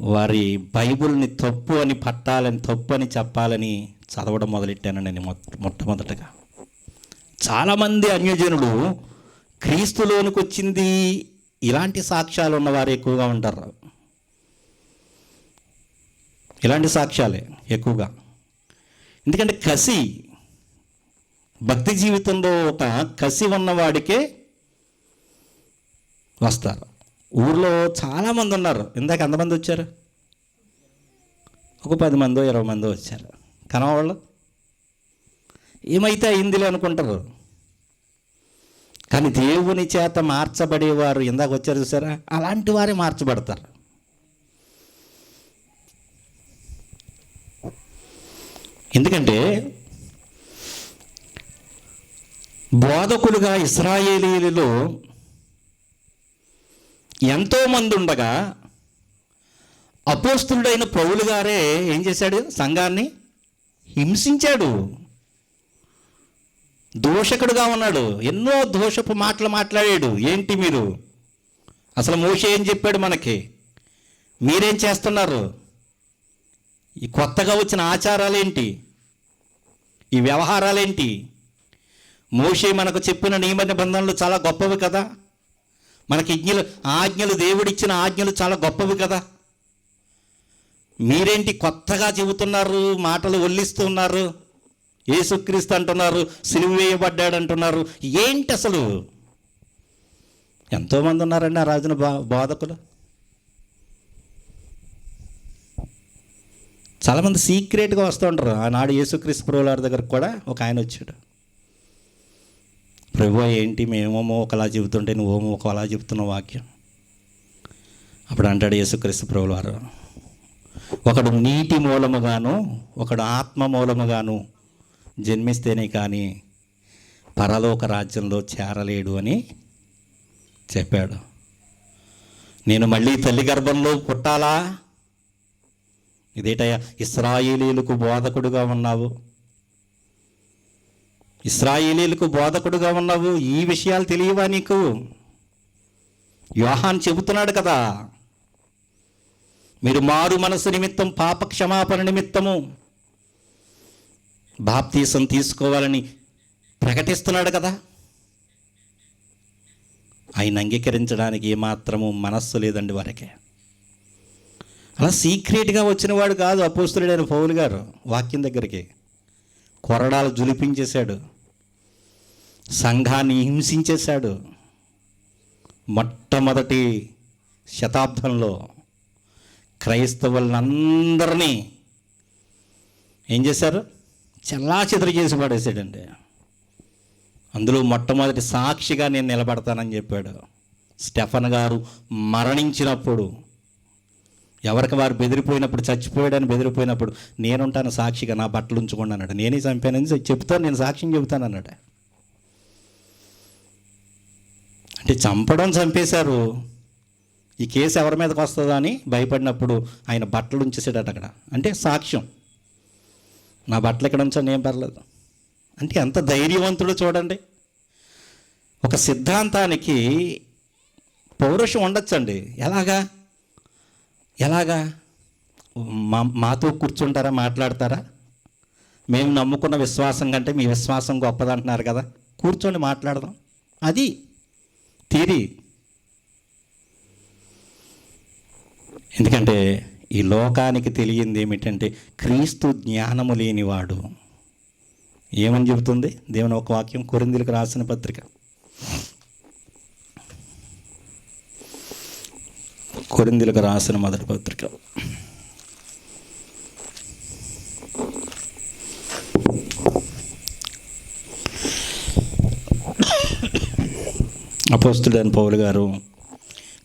వారి బైబిల్ని తప్పు అని చెప్పాలని చదవడం మొదలెట్టాను నేను మొట్టమొదటగా. చాలామంది అన్యజనులు క్రీస్తులోనికి వచ్చింది ఇలాంటి సాక్ష్యాలు ఉన్నవారు ఎక్కువగా ఉంటారు. ఇలాంటి సాక్ష్యాలే ఎక్కువగా. ఎందుకంటే భక్తి జీవితంలో ఒక కసి ఉన్నవాడికే వస్తారు. ఊర్లో చాలామంది ఉన్నారు. ఇందాక ఎంతమంది వచ్చారు? ఒక 10 మందో 20 మందో వచ్చారు. కనవాళ్ళు ఏమైతే అయిందిలే అనుకుంటారు. కానీ దేవుని చేత మార్చబడేవారు ఇందాక వచ్చారు చూసారా, అలాంటి వారే మార్చబడతారు. ఎందుకంటే బోధకులుగా ఇశ్రాయేలీయులలో ఎంతోమంది ఉండగా అపోస్తులుడైన పౌలు గారే ఏం చేశాడు? సంఘాన్ని హింసించాడు. దోషకుడుగా ఉన్నాడు. ఎన్నో దోషపు మాటలు మాట్లాడాడు. ఏంటి మీరు అసలు మోషే ఏం చెప్పాడు మనకి? మీరేం చేస్తున్నారు? ఈ కొత్తగా వచ్చిన ఆచారాలేంటి? ఈ వ్యవహారాలేంటి? మోషే మనకు చెప్పిన నియమ నిబంధనలు చాలా గొప్పవి కదా. మనకి ఆజ్ఞలు దేవుడిచ్చిన ఆజ్ఞలు చాలా గొప్పవి కదా. మీరేంటి కొత్తగా చెబుతున్నారు, మాటలు ఒల్లిస్తున్నారు, యేసుక్రీస్తు అంటున్నారు, సిలువ వేయబడ్డాడు అంటున్నారు. ఏంటి అసలు? ఎంతోమంది ఉన్నారండి ఆ రాజున బోధకులు. చాలామంది సీక్రెట్గా వస్తూ ఉంటారు. ఆనాడు యేసుక్రీస్తు ప్రభువు వారి దగ్గరకు కూడా ఒక ఆయన వచ్చాడు. ప్రభు ఏంటి మేమేమో ఒకలా చెబుతుంటే నువ్వేమో ఒకలా చెబుతున్నావు వాక్యం. అప్పుడు అంటాడు యేసుక్రీస్తు ప్రభువు వారు, ఒకడు నీటి మూలముగాను ఒకడు ఆత్మ మూలముగాను జన్మిస్తేనే కానీ పరలోక రాజ్యంలో చేరలేడు అని చెప్పాడు. నేను మళ్ళీ తల్లి గర్భంలో పుట్టాలా? ఇదేటయ్యా, ఇశ్రాయేలీయులకు బోధకుడుగా ఉన్నావు, ఇశ్రాయేలీయులకు బోధకుడుగా ఉన్నావు, ఈ విషయాలు తెలియవా నీకు? యోహాను చెబుతున్నాడు కదా, మీరు మారు మనసు నిమిత్తం పాప క్షమాపణ నిమిత్తము బాప్తీసం తీసుకోవాలని ప్రకటిస్తున్నాడు కదా. ఆయన అంగీకరించడానికి ఏమాత్రము మనస్సు లేదండి వారికి. అలా సీక్రెట్గా వచ్చినవాడు కాదు అపోస్తలుడైన పౌలు గారు. వాక్యం దగ్గరికి కొరడాలు జులిపించేశాడు, సంఘాన్ని హింసించేశాడు. మొట్టమొదటి శతాబ్దంలో క్రైస్తవులందరినీ ఏం చేశారు? చెల్లాచెదరు చేసి పడేసాడండి. అందులో మొట్టమొదటి సాక్షిగా నేను నిలబడతానని చెప్పాడు. స్టెఫన్ గారు మరణించినప్పుడు, ఎవరికి వారు బెదిరిపోయినప్పుడు, చచ్చిపోయాడని బెదిరిపోయినప్పుడు, నేనుంటాను సాక్షిగా, నా బట్టలు ఉంచుకోండి అన్నాడు. నేనే చంపానని చెప్తాను, నేను సాక్ష్యం చెబుతాను అన్నాడు. అంటే చంపేశారు. ఈ కేసు ఎవరి మీదకి వస్తుందో అని భయపడినప్పుడు ఆయన బట్టలు ఉంచేసాడట అక్కడ. అంటే సాక్ష్యం, నా బట్టలు ఎక్కడ ఉంచాను, ఏం పర్లేదు. అంటే ఎంత ధైర్యవంతుడు చూడండి. ఒక సిద్ధాంతానికి పౌరుషం ఉండొచ్చండి. ఎలాగా మాతో కూర్చుంటారా, మాట్లాడతారా? మేము నమ్ముకున్న విశ్వాసం కంటే మీ విశ్వాసం గొప్పదంటున్నారు కదా, కూర్చొని మాట్లాడదాం. అది తీరి. ఎందుకంటే ఈ లోకానికి తెలియంది ఏమిటంటే క్రీస్తు జ్ఞానము లేనివాడు. ఏమని చెబుతుంది దేవుని ఒక వాక్యం? కొరింథీయులకు రాసిన పత్రిక, కొరింథీయులకు రాసిన మొదటి పత్రిక, అపోస్తలుడైన పౌలు గారు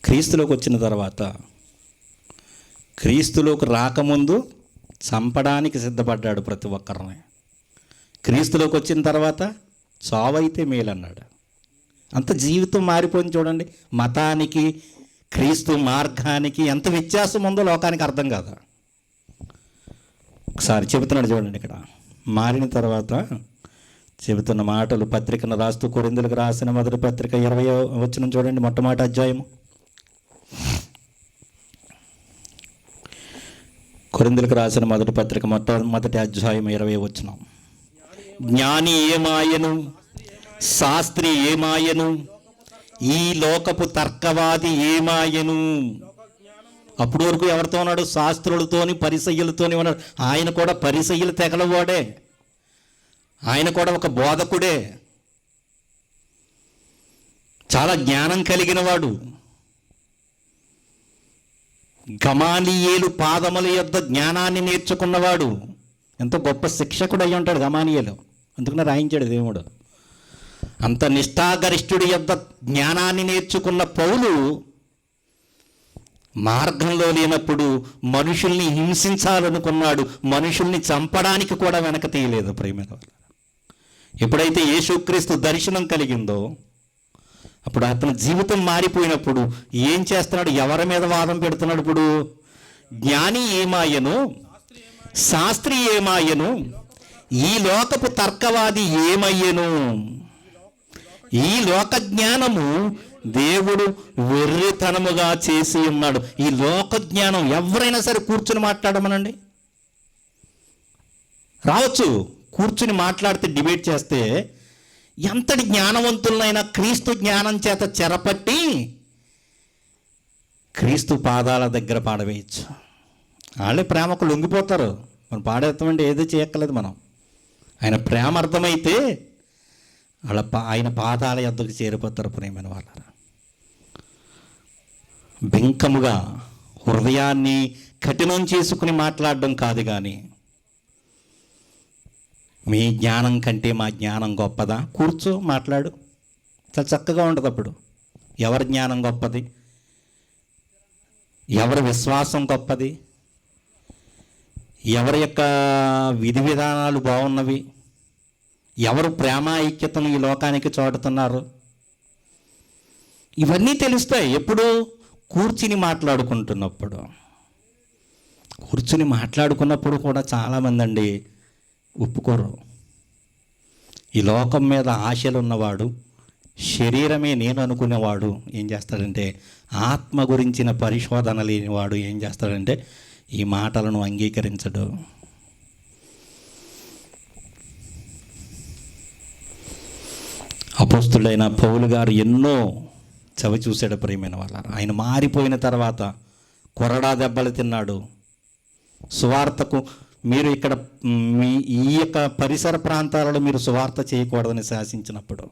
క్రీస్తులోకి వచ్చిన తర్వాత, క్రీస్తులోకి రాకముందు చంపడానికి సిద్ధపడ్డాడు ప్రతి ఒక్కరిని. క్రీస్తులోకి వచ్చిన తర్వాత చావైతే మేలన్నాడు. అంత జీవితం మారిపోయింది చూడండి. మతానికి క్రీస్తు మార్గానికి ఎంత వ్యత్యాసం ఉందో లోకానికి అర్థం కాదు. ఒకసారి చెబుతున్నాడు చూడండి, ఇక్కడ మారిన తర్వాత చెబుతున్న మాటలు. పత్రికను రాస్తూ కొరింథీయులకు రాసిన మొదటి పత్రిక 20వ వచనం చూడండి, మొట్టమొదటి అధ్యాయము. కొరింథీయులకు రాసిన మొదటి పత్రిక మొట్టమొదటి అధ్యాయం 20వ వచనం. జ్ఞాని ఏమాయను, శాస్త్రి ఏమాయను, ఈ లోకపు తర్కవాది ఏమాయను. అప్పటి వరకు ఎవరితో ఉన్నాడు? శాస్త్రులతోని పరిసయ్యులతోని ఉన్నాడు. ఆయన కూడా పరిసయ్యులు తెగలవాడే, ఆయన కూడా ఒక బోధకుడే, చాలా జ్ఞానం కలిగిన వాడు. గమాలీయేలు పాదముల యొద్ద జ్ఞానాన్ని నేర్చుకున్నవాడు. ఎంతో గొప్ప శిక్షకుడు అయ్యి ఉంటాడు గమాలీయేలు, అందుకనే రాయించాడు దేవుడు. అంత నిష్ఠాగరిష్ఠుడి యొద్ద జ్ఞానాన్ని నేర్చుకున్న పౌలు మార్గంలో లేనప్పుడు మనుషుల్ని హింసించాలనుకున్నాడు, మనుషుల్ని చంపడానికి కూడా వెనక తీయలేదు. ప్రేమైన వాళ్ళ, ఎప్పుడైతే యేసుక్రీస్తు దర్శనం కలిగిందో అప్పుడు అతని జీవితం మారిపోయినప్పుడు ఏం చేస్తున్నాడు? ఎవరి మీద వాదం పెడుతున్నాడు? ఇప్పుడు జ్ఞాని ఏమాయను, శాస్త్రి ఏమాయను, ఈ లోకపు తర్కవాది ఏమయ్యను. ఈ లోక జ్ఞానము దేవుడు వెర్రితనముగా చేసి ఉన్నాడు. ఈ లోక జ్ఞానం ఎవరైనా సరే కూర్చుని మాట్లాడమనండి, రావచ్చు. కూర్చుని మాట్లాడితే డిబేట్ చేస్తే ఎంతటి జ్ఞానవంతులైనా క్రీస్తు జ్ఞానం చేత చెరపట్టి క్రీస్తు పాదాల దగ్గర పాడవేయచ్చు. వాళ్ళే ప్రేమకు లొంగిపోతారు. మనం పాడేస్తామంటే ఏదో చేయక్కర్లేదు. మనం ఆయన ప్రేమ అర్థమైతే ఆయన పాదాల యొద్దకు చేరిపోతారు. ప్రేమైన వాళ్ళ, బెంకముగా హృదయాన్ని కఠినం చేసుకుని మాట్లాడడం కాదు, కానీ మీ జ్ఞానం కంటే మా జ్ఞానం గొప్పదా? కూర్చో, మాట్లాడు, చాలా చక్కగా ఉంటుంది. అప్పుడు ఎవరి జ్ఞానం గొప్పది, ఎవరి విశ్వాసం గొప్పది, ఎవరి యొక్క విధి విధానాలు బాగున్నవి, ఎవరు ప్రేమ ఐక్యతను ఈ లోకానికి చాటుతున్నారు, ఇవన్నీ తెలుస్తాయి. ఎప్పుడు? కూర్చుని మాట్లాడుకుంటున్నప్పుడు. కూర్చుని మాట్లాడుకున్నప్పుడు కూడా చాలామంది అండి ఒప్పుకోరు. ఈ లోకం మీద ఆశలు ఉన్నవాడు, శరీరమే నేను అనుకునేవాడు ఏం చేస్తాడంటే, ఆత్మ గురించిన పరిశోధన లేనివాడు ఏం చేస్తాడంటే ఈ మాటలను అంగీకరించడు. అపోస్తుడైన పౌలు గారు ఎన్నో చవి చూశాడు. ప్రియమైన వాళ్ళ, ఆయన మారిపోయిన తర్వాత కొరడా దెబ్బలు తిన్నాడు. సువార్తకు మీరు ఇక్కడ ఈ యొక్క పరిసర ప్రాంతాలలో మీరు సువార్త చేయకూడదని శాసించినప్పుడు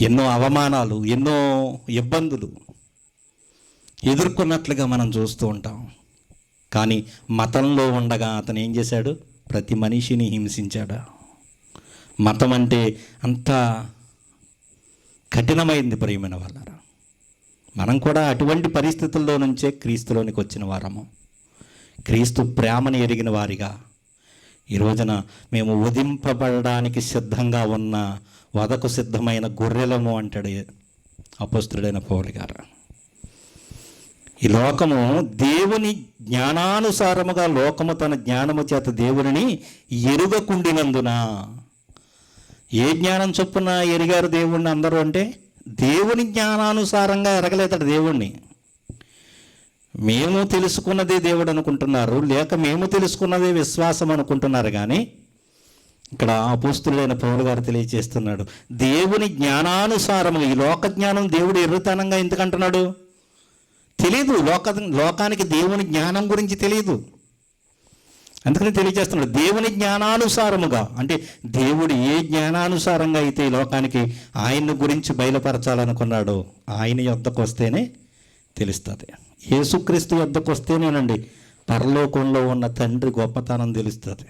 ఎన్నో అవమానాలు, ఎన్నో ఇబ్బందులు ఎదుర్కొన్నట్లుగా మనం చూస్తూ ఉంటాం. కానీ మతంలో ఉండగా అతను ఏం చేశాడు? ప్రతి మనిషిని హింసించాడు. మతం అంటే అంత కఠినమైంది. ప్రియమైన వాళ్ళారా, మనం కూడా అటువంటి పరిస్థితుల్లో నుంచే క్రీస్తులోనికి వచ్చిన వారము. క్రీస్తు ప్రేమను ఎరిగిన వారిగా ఈ రోజున మేము వధింపబడడానికి సిద్ధంగా ఉన్న వదకు సిద్ధమైన గొర్రెలము అంటాడు అపోస్తుడైన పౌలు గారు. ఈ లోకము దేవుని జ్ఞానానుసారముగా లోకము తన జ్ఞానము చేత దేవుని ఎరుగకుండినందున. ఏ జ్ఞానం చొప్పున ఎరిగారు దేవుణ్ణి అందరూ అంటే? దేవుని జ్ఞానానుసారంగా ఎరగలేదట దేవుణ్ణి. మేము తెలుసుకున్నదే దేవుడు అనుకుంటున్నారు, లేక మేము తెలుసుకున్నదే విశ్వాసం అనుకుంటున్నారు. కానీ ఇక్కడ అపోస్తులైన పౌలు గారు తెలియజేస్తున్నాడు, దేవుని జ్ఞానానుసారము. ఈ లోక జ్ఞానం దేవుడు ఎర్రతనంగా ఎందుకంటున్నాడు? తెలియదు. లోకానికి దేవుని జ్ఞానం గురించి తెలియదు. అందుకని తెలియజేస్తున్నాడు దేవుని జ్ఞానానుసారముగా. అంటే దేవుడు ఏ జ్ఞానానుసారంగా అయితే ఈ లోకానికి ఆయన గురించి బయలుపరచాలనుకున్నాడో ఆయన యొద్దకు వస్తేనే తెలుస్తుంది. యేసుక్రీస్తు యొద్దకు వస్తేనేనండి పరలోకంలో ఉన్న తండ్రి గొప్పతనం తెలుస్తుంది.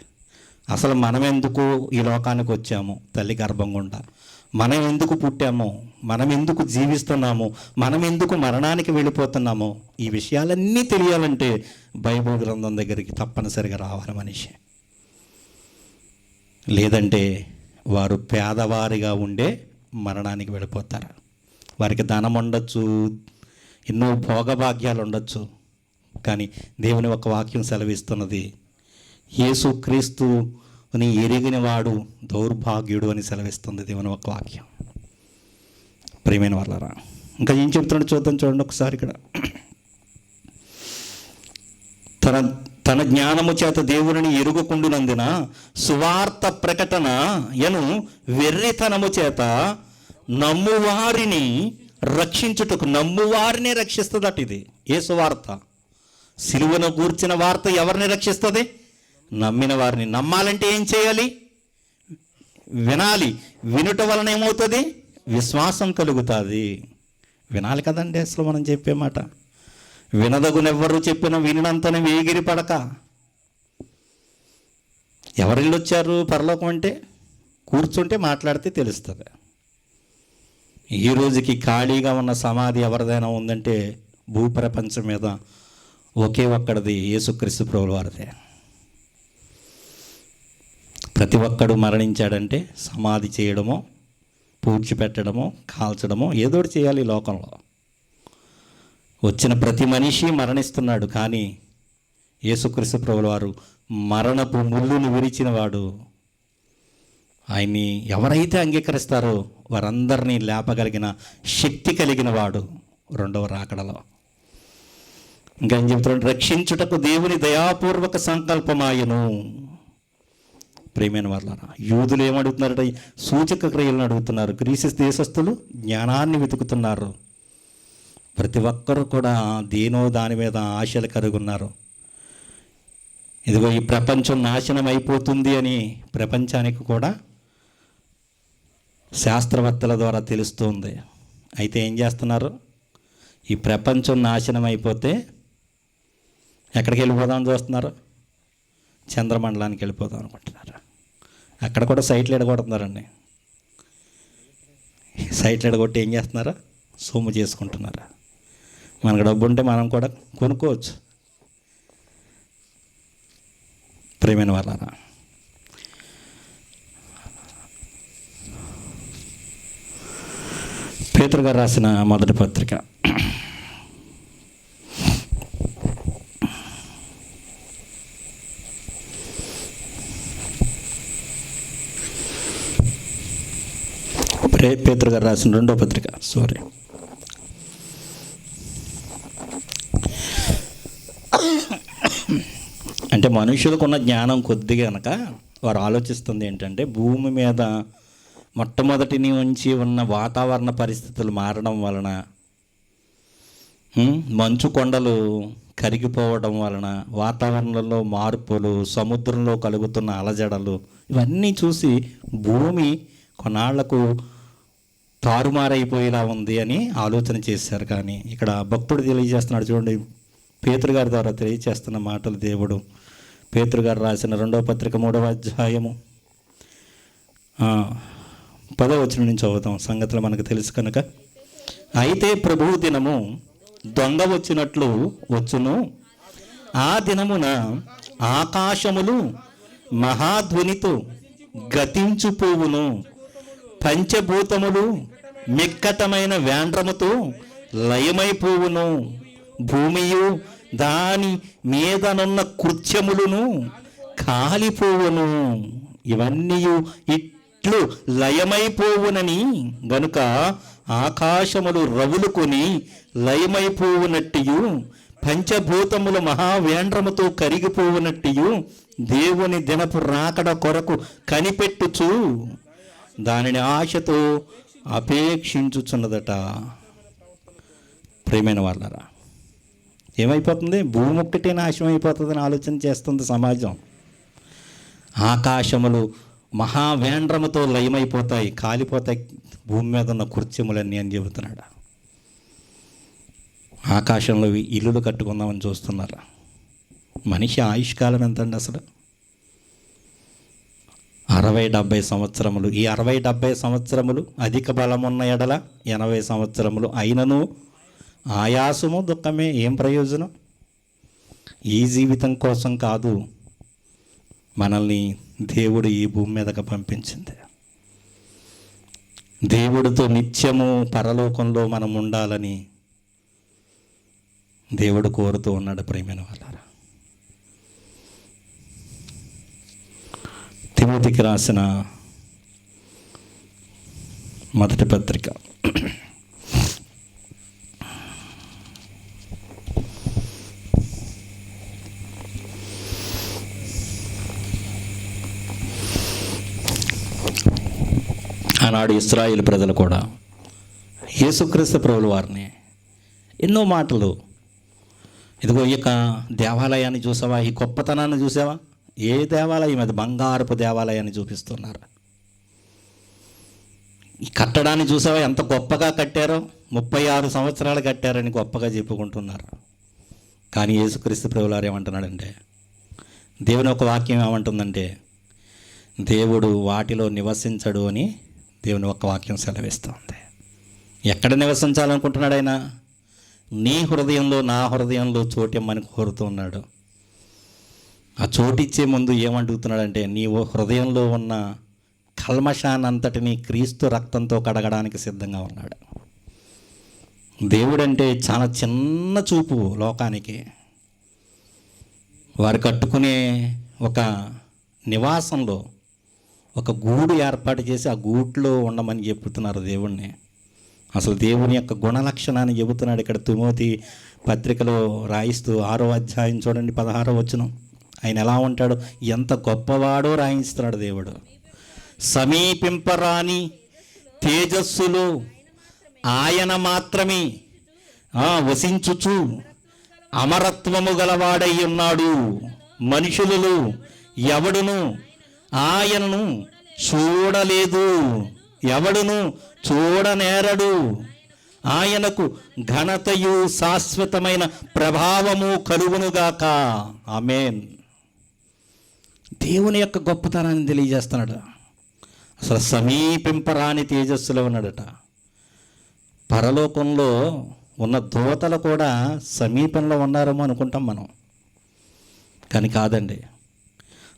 అసలు మనం ఎందుకు ఈ లోకానికి వచ్చాము, తల్లి గర్భం గుండా మనం ఎందుకు పుట్టామో, మనం ఎందుకు జీవిస్తున్నామో, మనం ఎందుకు మరణానికి వెళ్ళిపోతున్నామో, ఈ విషయాలన్నీ తెలియాలంటే బైబిల్ గ్రంథం దగ్గరికి తప్పనిసరిగా రావాలి మనిషి. లేదంటే వారు పేదవారిగా ఉండే మరణానికి వెళ్ళిపోతారు. వారికి ధనం ఉండొచ్చు, ఎన్నో భోగభాగ్యాలు ఉండొచ్చు, కానీ దేవుని ఒక వాక్యం సెలవిస్తున్నది, యేసుక్రీస్తుని ఎరిగిన వాడు దౌర్భాగ్యుడు అని సెలవిస్తుంది దేవుని ఒక వాక్యం. ప్రియమైన వాళ్ళరా, ఇంకా ఏం చెప్తున్నాడు చూడండి ఒకసారి. ఇక్కడ తన జ్ఞానము చేత దేవుని ఎరుగుకుండునందున సువార్త ప్రకటన ఎను వెర్రితనము చేత నమ్మువారిని రక్షించుటకు, నమ్మువారిని రక్షిస్తుందట. ఇది ఏ సువార్త? సిలువను గూర్చిన వార్త ఎవరిని రక్షిస్తుంది? నమ్మిన వారిని. నమ్మాలంటే ఏం చేయాలి? వినాలి. వినుట వలన ఏమవుతుంది? విశ్వాసం కలుగుతుంది. వినాలి కదండి అసలు మనం చెప్పే మాట. వినదగునెవ్వరు చెప్పిన వినినంతనే వేగిరి పడక. ఎవరిల్లు వచ్చారు పరలోకం అంటే? కూర్చుంటే మాట్లాడితే తెలుస్తుంది. ఈ రోజుకి ఖాళీగా ఉన్న సమాధి ఎవరిదైనా ఉందంటే భూప్రపంచం మీద ఒకే ఒక్కడిది, యేసుక్రీస్తు ప్రభుల వారిదే. ప్రతి ఒక్కడు మరణించాడంటే సమాధి చేయడమో, పూడ్చిపెట్టడమో, కాల్చడమో ఏదోటి చేయాలి ఈ లోకంలో. వచ్చిన ప్రతి మనిషి మరణిస్తున్నాడు, కానీ యేసుక్రీస్తు ప్రభుల వారు మరణపు ముళ్ళును విరిచిన వాడు. ఆయన్ని ఎవరైతే అంగీకరిస్తారో వారందరినీ లేపగలిగిన శక్తి కలిగిన వాడు రెండవ రాకడలో. ఇంకా ఏం చెప్తున్నాడు? రక్షించుటకు దేవుని దయాపూర్వక సంకల్పమాయను. ప్రియమైన వాళ్ళారా, యూదులు ఏమడుగుతున్నారట? సూచక క్రియలను అడుగుతున్నారు. గ్రీసు దేశస్థులు జ్ఞానాన్ని వెతుకుతున్నారు. ప్రతి ఒక్కరూ కూడా దేనో దాని మీద ఆశలు కరుగున్నారు. ఇదిగో ఈ ప్రపంచం నాశనం అయిపోతుంది అని ప్రపంచానికి కూడా శాస్త్రవేత్తల ద్వారా తెలుస్తుంది. అయితే ఏం చేస్తున్నారు? ఈ ప్రపంచం నాశనం అయిపోతే ఎక్కడికి వెళ్ళిపోదామని చూస్తున్నారు? చంద్రమండలానికి వెళ్ళిపోదాం అనుకుంటున్నారు. అక్కడ కూడా సైట్లు ఎడగొడుతున్నారండి. సైట్లు ఎడగొట్టి ఏం చేస్తున్నారా? సొమ్ము చేసుకుంటున్నారా? మనకు డబ్బు ఉంటే మనం కూడా కొనుక్కోవచ్చు. ప్రియమైన వాళ్ళారా, పేతురు గారు రాసిన మొదటి పత్రిక పేతురు గారు రాసిన రెండో పత్రిక అంటే మనుషులకు ఉన్న జ్ఞానం కొద్దిగా కనుక వారు ఆలోచిస్తుంది ఏంటంటే, భూమి మీద మొట్టమొదటి నుంచి ఉన్న వాతావరణ పరిస్థితులు మారడం వలన, మంచు కొండలు కరిగిపోవడం వలన, వాతావరణంలో మార్పులు, సముద్రంలో కలుగుతున్న అలజడలు, ఇవన్నీ చూసి భూమి కొన్నాళ్లకు తారుమారైపోయేలా ఉంది అని ఆలోచన చేశారు. కానీ ఇక్కడ భక్తుడు తెలియజేస్తున్నాడు చూడండి, పేతురు గారి ద్వారా తెలియజేస్తున్న మాటలు దేవుడు. పేతురు గారు రాసిన రెండవ పత్రిక 3వ అధ్యాయము 10వ వచనం నుంచి చదువుతాం. సంగతులు మనకు తెలుసు కనుక. అయితే ప్రభువు దినము దొంగ వచ్చినట్లు వచ్చును. ఆ దినమున ఆకాశములు మహాధ్వనితో గతించుపోవును, పంచభూతములు మిక్కటమైన వేండ్రముతో లయమైపోవును, భూమియు దాని మీదనున్న కృత్యములను కాలిపోవును. ఇవన్నీ ఇట్లు లయమైపోవునని గనుక ఆకాశములు రవులుకొని లయమైపోవునట్టియు, పంచభూతములు మహావేండ్రముతో కరిగిపోవునట్టియు దేవుని దినపు రాకడ కొరకు కనిపెట్టుచు దానిని ఆశతో అపేక్షించుచున్నదట. ప్రియమైన వాళ్ళరా, ఏమైపోతుంది? భూమి ఒక్కటే నాశనం అయిపోతుందని ఆలోచన చేస్తుంది సమాజం. ఆకాశములు మహావేండ్రముతో లయమైపోతాయి, కాలిపోతాయి భూమి మీద ఉన్న కృత్యములన్నీ అని చెబుతున్నాడు. ఆకాశంలో ఇల్లులు కట్టుకుందామని చూస్తున్నారు. మనిషి ఆయుష్కాలం ఎంతండి అసలు? 60-70 సంవత్సరములు. ఈ 60-70 సంవత్సరములు అధిక బలమున్న ఎడల 80 సంవత్సరములు అయినను ఆయాసము దుఃఖమే. ఏం ప్రయోజనం? ఈ జీవితం కోసం కాదు, మనల్ని దేవుడు ఈ భూమి మీదకి పంపించింది. దేవుడితో నిత్యము పరలోకంలో మనం ఉండాలని దేవుడు కోరుతూ ఉన్నాడు. ప్రియమైన వాళ్ళారా, తిమోతికి రాసిన మొదటి పత్రిక ఆనాడు ఇశ్రాయేలు ప్రజలు కూడా యేసుక్రీస్తు ప్రభుల వారిని ఎన్నో మాటలు, ఇదిగో ఈ దేవాలయాన్ని చూసావా, ఈ గొప్పతనాన్ని చూసావా, ఏ దేవాలయం అది, బంగారపు దేవాలయాన్ని చూపిస్తున్నారు. ఈ కట్టడాన్ని చూసావా, ఎంత గొప్పగా కట్టారో, 36 సంవత్సరాలు కట్టారని గొప్పగా చెప్పుకుంటున్నారు. కానీ యేసుక్రీస్తు ప్రభుల వారు ఏమంటున్నాడంటే, దేవుని ఒక వాక్యం ఏమంటుందంటే, దేవుడు వాటిలో నివసించడు అని దేవుని ఒక వాక్యం సెలవిస్తుంది. ఎక్కడ నివసించాలనుకుంటున్నాడు ఆయన? నీ హృదయంలో, నా హృదయంలో చోటిమ్మని కోరుతూ ఉన్నాడు. ఆ చోటిచ్చే ముందు ఏమడుగుతున్నాడంటే, నీ హృదయంలో ఉన్న కల్మషాన్నంతటినీ క్రీస్తు రక్తంతో కడగడానికి సిద్ధంగా ఉన్నాడు. దేవుడంటే చాలా చిన్న చూపు లోకానికి. వారు కట్టుకునే ఒక నివాసంలో ఒక గూడు ఏర్పాటు చేసి ఆ గూట్లో ఉండమని చెబుతున్నారు దేవుణ్ణి. అసలు దేవుని యొక్క గుణలక్షణాన్ని చెబుతున్నాడు ఇక్కడ తిమోతి పత్రికలో రాయిస్తూ 6వ అధ్యాయం చూడండి, 16వ వచనం. ఆయన ఎలా ఉంటాడు, ఎంత గొప్పవాడో రాయిస్తున్నాడు దేవుడు. సమీపింపరాని తేజస్సులో ఆయన మాత్రమే వసించుచు అమరత్వము గలవాడై ఉన్నాడు. మనుషులలో ఎవడును ఆయనను చూడలేదు, ఎవడును చూడనేరడు. ఆయనకు ఘనతయు శాశ్వతమైన ప్రభావము కలుగునుగాక. ఆమేన్. దేవుని యొక్క గొప్పతనాన్ని తెలియజేస్తున్నాడు. అసలు సమీపింపరాని తేజస్సులో ఉన్నాడట. పరలోకంలో ఉన్న దూతలు కూడా సమీపంలో ఉన్నారేమో అనుకుంటాం మనం, కానీ కాదండి.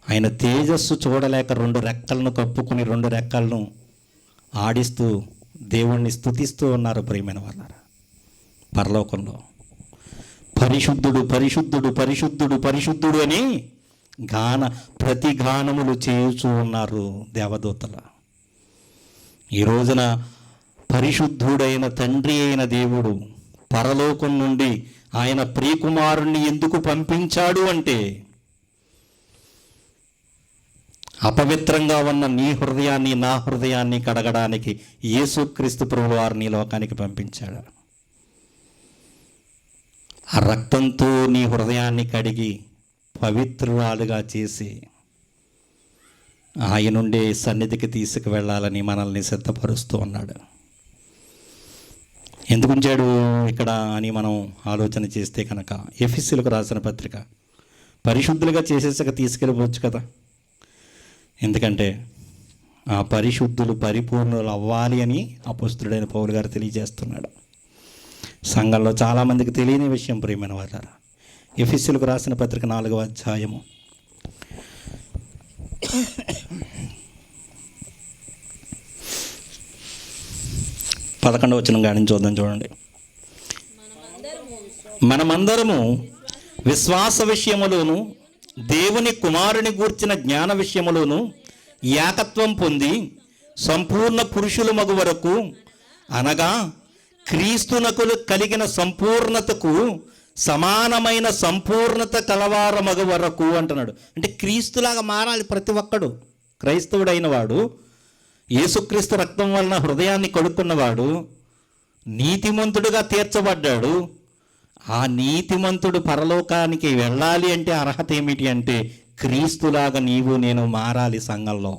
ఆయన తేజస్సు చూడలేక 2 రెక్కలను కప్పుకుని 2 రెక్కలను ఆడిస్తూ దేవుణ్ణి స్తుతిస్తూ ఉన్నారు. ప్రియమైన వాళ్ళారా, పరలోకంలో పరిశుద్ధుడు పరిశుద్ధుడు పరిశుద్ధుడు పరిశుద్ధుడు అని ప్రతిగానములు చేయుచూ ఉన్నారు దేవదూతల. ఈ రోజున పరిశుద్ధుడైన తండ్రి అయిన దేవుడు పరలోకం నుండి ఆయన ప్రియకుమారుణ్ణి ఎందుకు పంపించాడు అంటే, అపవిత్రంగా ఉన్న నీ హృదయాన్ని, నా హృదయాన్ని కడగడానికి యేసుక్రీస్తు ప్రభువు వారిని లోకానికి పంపించాడు. ఆ రక్తంతో నీ హృదయాన్ని కడిగి పవిత్రురాలుగా చేసి ఆయనుండే సన్నిధికి తీసుకువెళ్ళాలని మనల్ని సిద్ధపరుస్తూ ఉన్నాడు. ఎందుకు ఉంచాడు ఇక్కడ అని మనం ఆలోచన చేస్తే కనుక, ఎఫెసీయులకు రాసిన పత్రిక పరిశుద్ధులుగా చేసేసాక తీసుకెళ్ళిపోవచ్చు కదా. ఎందుకంటే ఆ పరిశుద్ధులు పరిపూర్ణులు అవ్వాలి అని అపోస్తలుడైన పౌలు గారు తెలియజేస్తున్నాడు. సంఘంలో చాలామందికి తెలియని విషయం ప్రియమైన వారారా, ఎఫెసీయులకు రాసిన పత్రిక 4వ అధ్యాయము 11వ వచనం గాని చూద్దాం. చూడండి, మనమందరము విశ్వాస విషయములోను దేవుని కుమారుని గూర్చిన జ్ఞాన విషయములోను ఏకత్వం పొంది సంపూర్ణ పురుషుల మగు వరకు, అనగా క్రీస్తునకు కలిగిన సంపూర్ణతకు సమానమైన సంపూర్ణత కలవార మగు వరకు అంటున్నాడు. అంటే క్రీస్తులాగా మారాలి ప్రతి ఒక్కడు. క్రైస్తవుడైన వాడు, యేసుక్రీస్తు రక్తం వలన హృదయాన్ని కడుక్కున్నవాడు, నీతిమంతుడుగా తీర్చబడ్డాడు. ఆ నీతిమంతుడు పరలోకానికి వెళ్ళాలి అంటే అర్హత ఏమిటి అంటే, క్రీస్తులాగా నీవు నేను మారాలి సంఘంలో.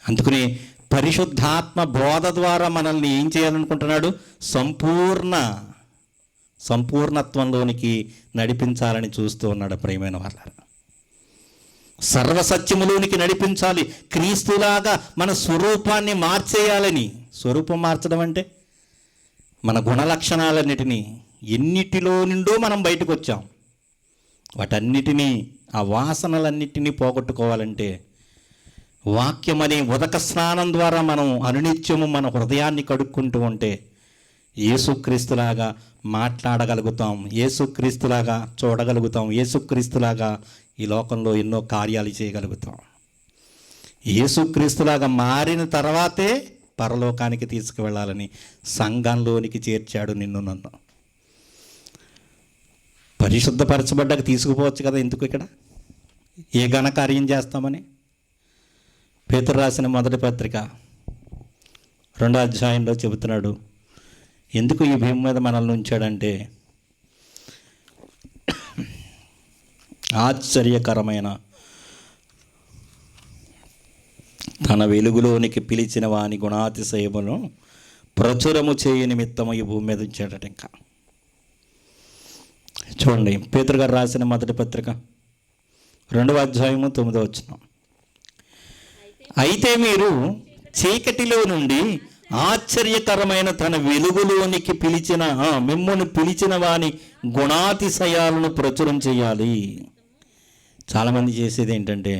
అందుకని పరిశుద్ధాత్మ బోధ ద్వారా మనల్ని ఏం చేయాలనుకుంటున్నాడు? సంపూర్ణత్వంలోనికి నడిపించాలని చూస్తూ ఉన్నాడు. ప్రియమైన వాళ్ళ, సర్వసత్యములోనికి నడిపించాలి. క్రీస్తులాగా మన స్వరూపాన్ని మార్చేయాలని. స్వరూపం మార్చడం అంటే మన గుణలక్షణాలన్నిటినీ, ఎన్నిటిలో నుండో మనం బయటకు వచ్చాం. వాటన్నిటినీ, ఆ వాసనలన్నిటినీ పోగొట్టుకోవాలంటే వాక్యం అనే ఉదక స్నానం ద్వారా మనం అనునిత్యము మన హృదయాన్ని కడుక్కుంటూ ఉంటే యేసుక్రీస్తులాగా మాట్లాడగలుగుతాం, యేసుక్రీస్తులాగా చూడగలుగుతాం, యేసుక్రీస్తులాగా ఈ లోకంలో ఎన్నో కార్యాలు చేయగలుగుతాం. యేసుక్రీస్తులాగా మారిన తర్వాతే పరలోకానికి తీసుకువెళ్ళాలని సంఘంలోనికి చేర్చాడు నిన్ను నన్ను. పరిశుద్ధపరచబడ్డాక తీసుకుపోవచ్చు కదా, ఎందుకు ఇక్కడ ఏ ఘనకార్యం చేస్తామని. పేతురు రాసిన మొదటి పత్రిక 2వ అధ్యాయంలో చెబుతున్నాడు, ఎందుకు ఈ భూమి మీద మనల్ని ఉంచాడంటే ఆశ్చర్యకరమైన తన వెలుగులోనికి పిలిచిన వాని గుణాతిశయమును ప్రచురము చేయ నిమిత్తము ఈ భూమి మీద ఉంచాడట. ఇంకా చూడండి, పేతురు గారు రాసిన మొదటి పత్రిక 2వ అధ్యాయము 9వ వచనం. అయితే మీరు చీకటిలో నుండి ఆశ్చర్యకరమైన తన వెలుగులోనికి మిమ్మును పిలిచిన వాని గుణాతిశయాలను ప్రచురం చేయాలి. చాలామంది చేసేది ఏంటంటే,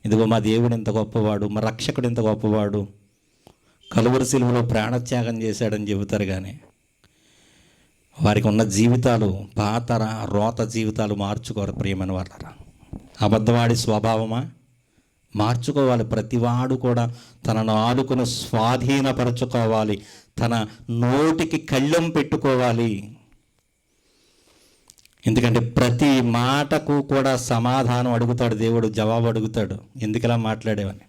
ఇదిగో మా దేవుడు ఎంత గొప్పవాడు, మా రక్షకుడు ఎంత గొప్పవాడు, కలువరి సిలువలో ప్రాణత్యాగం చేశాడని చెబుతారు. కానీ వారికి ఉన్న జీవితాలు పాత రోత జీవితాలు మార్చుకోరు. ప్రియమైన వాళ్ళరా, అబద్ధవాడి స్వభావమా మార్చుకోవాలి. ప్రతివాడు కూడా తన నాలుకను స్వాధీనపరచుకోవాలి, తన నోటికి కళ్ళెం పెట్టుకోవాలి. ఎందుకంటే ప్రతి మాటకు కూడా సమాధానం అడుగుతాడు దేవుడు, జవాబు అడుగుతాడు. ఎందుకలా మాట్లాడేవని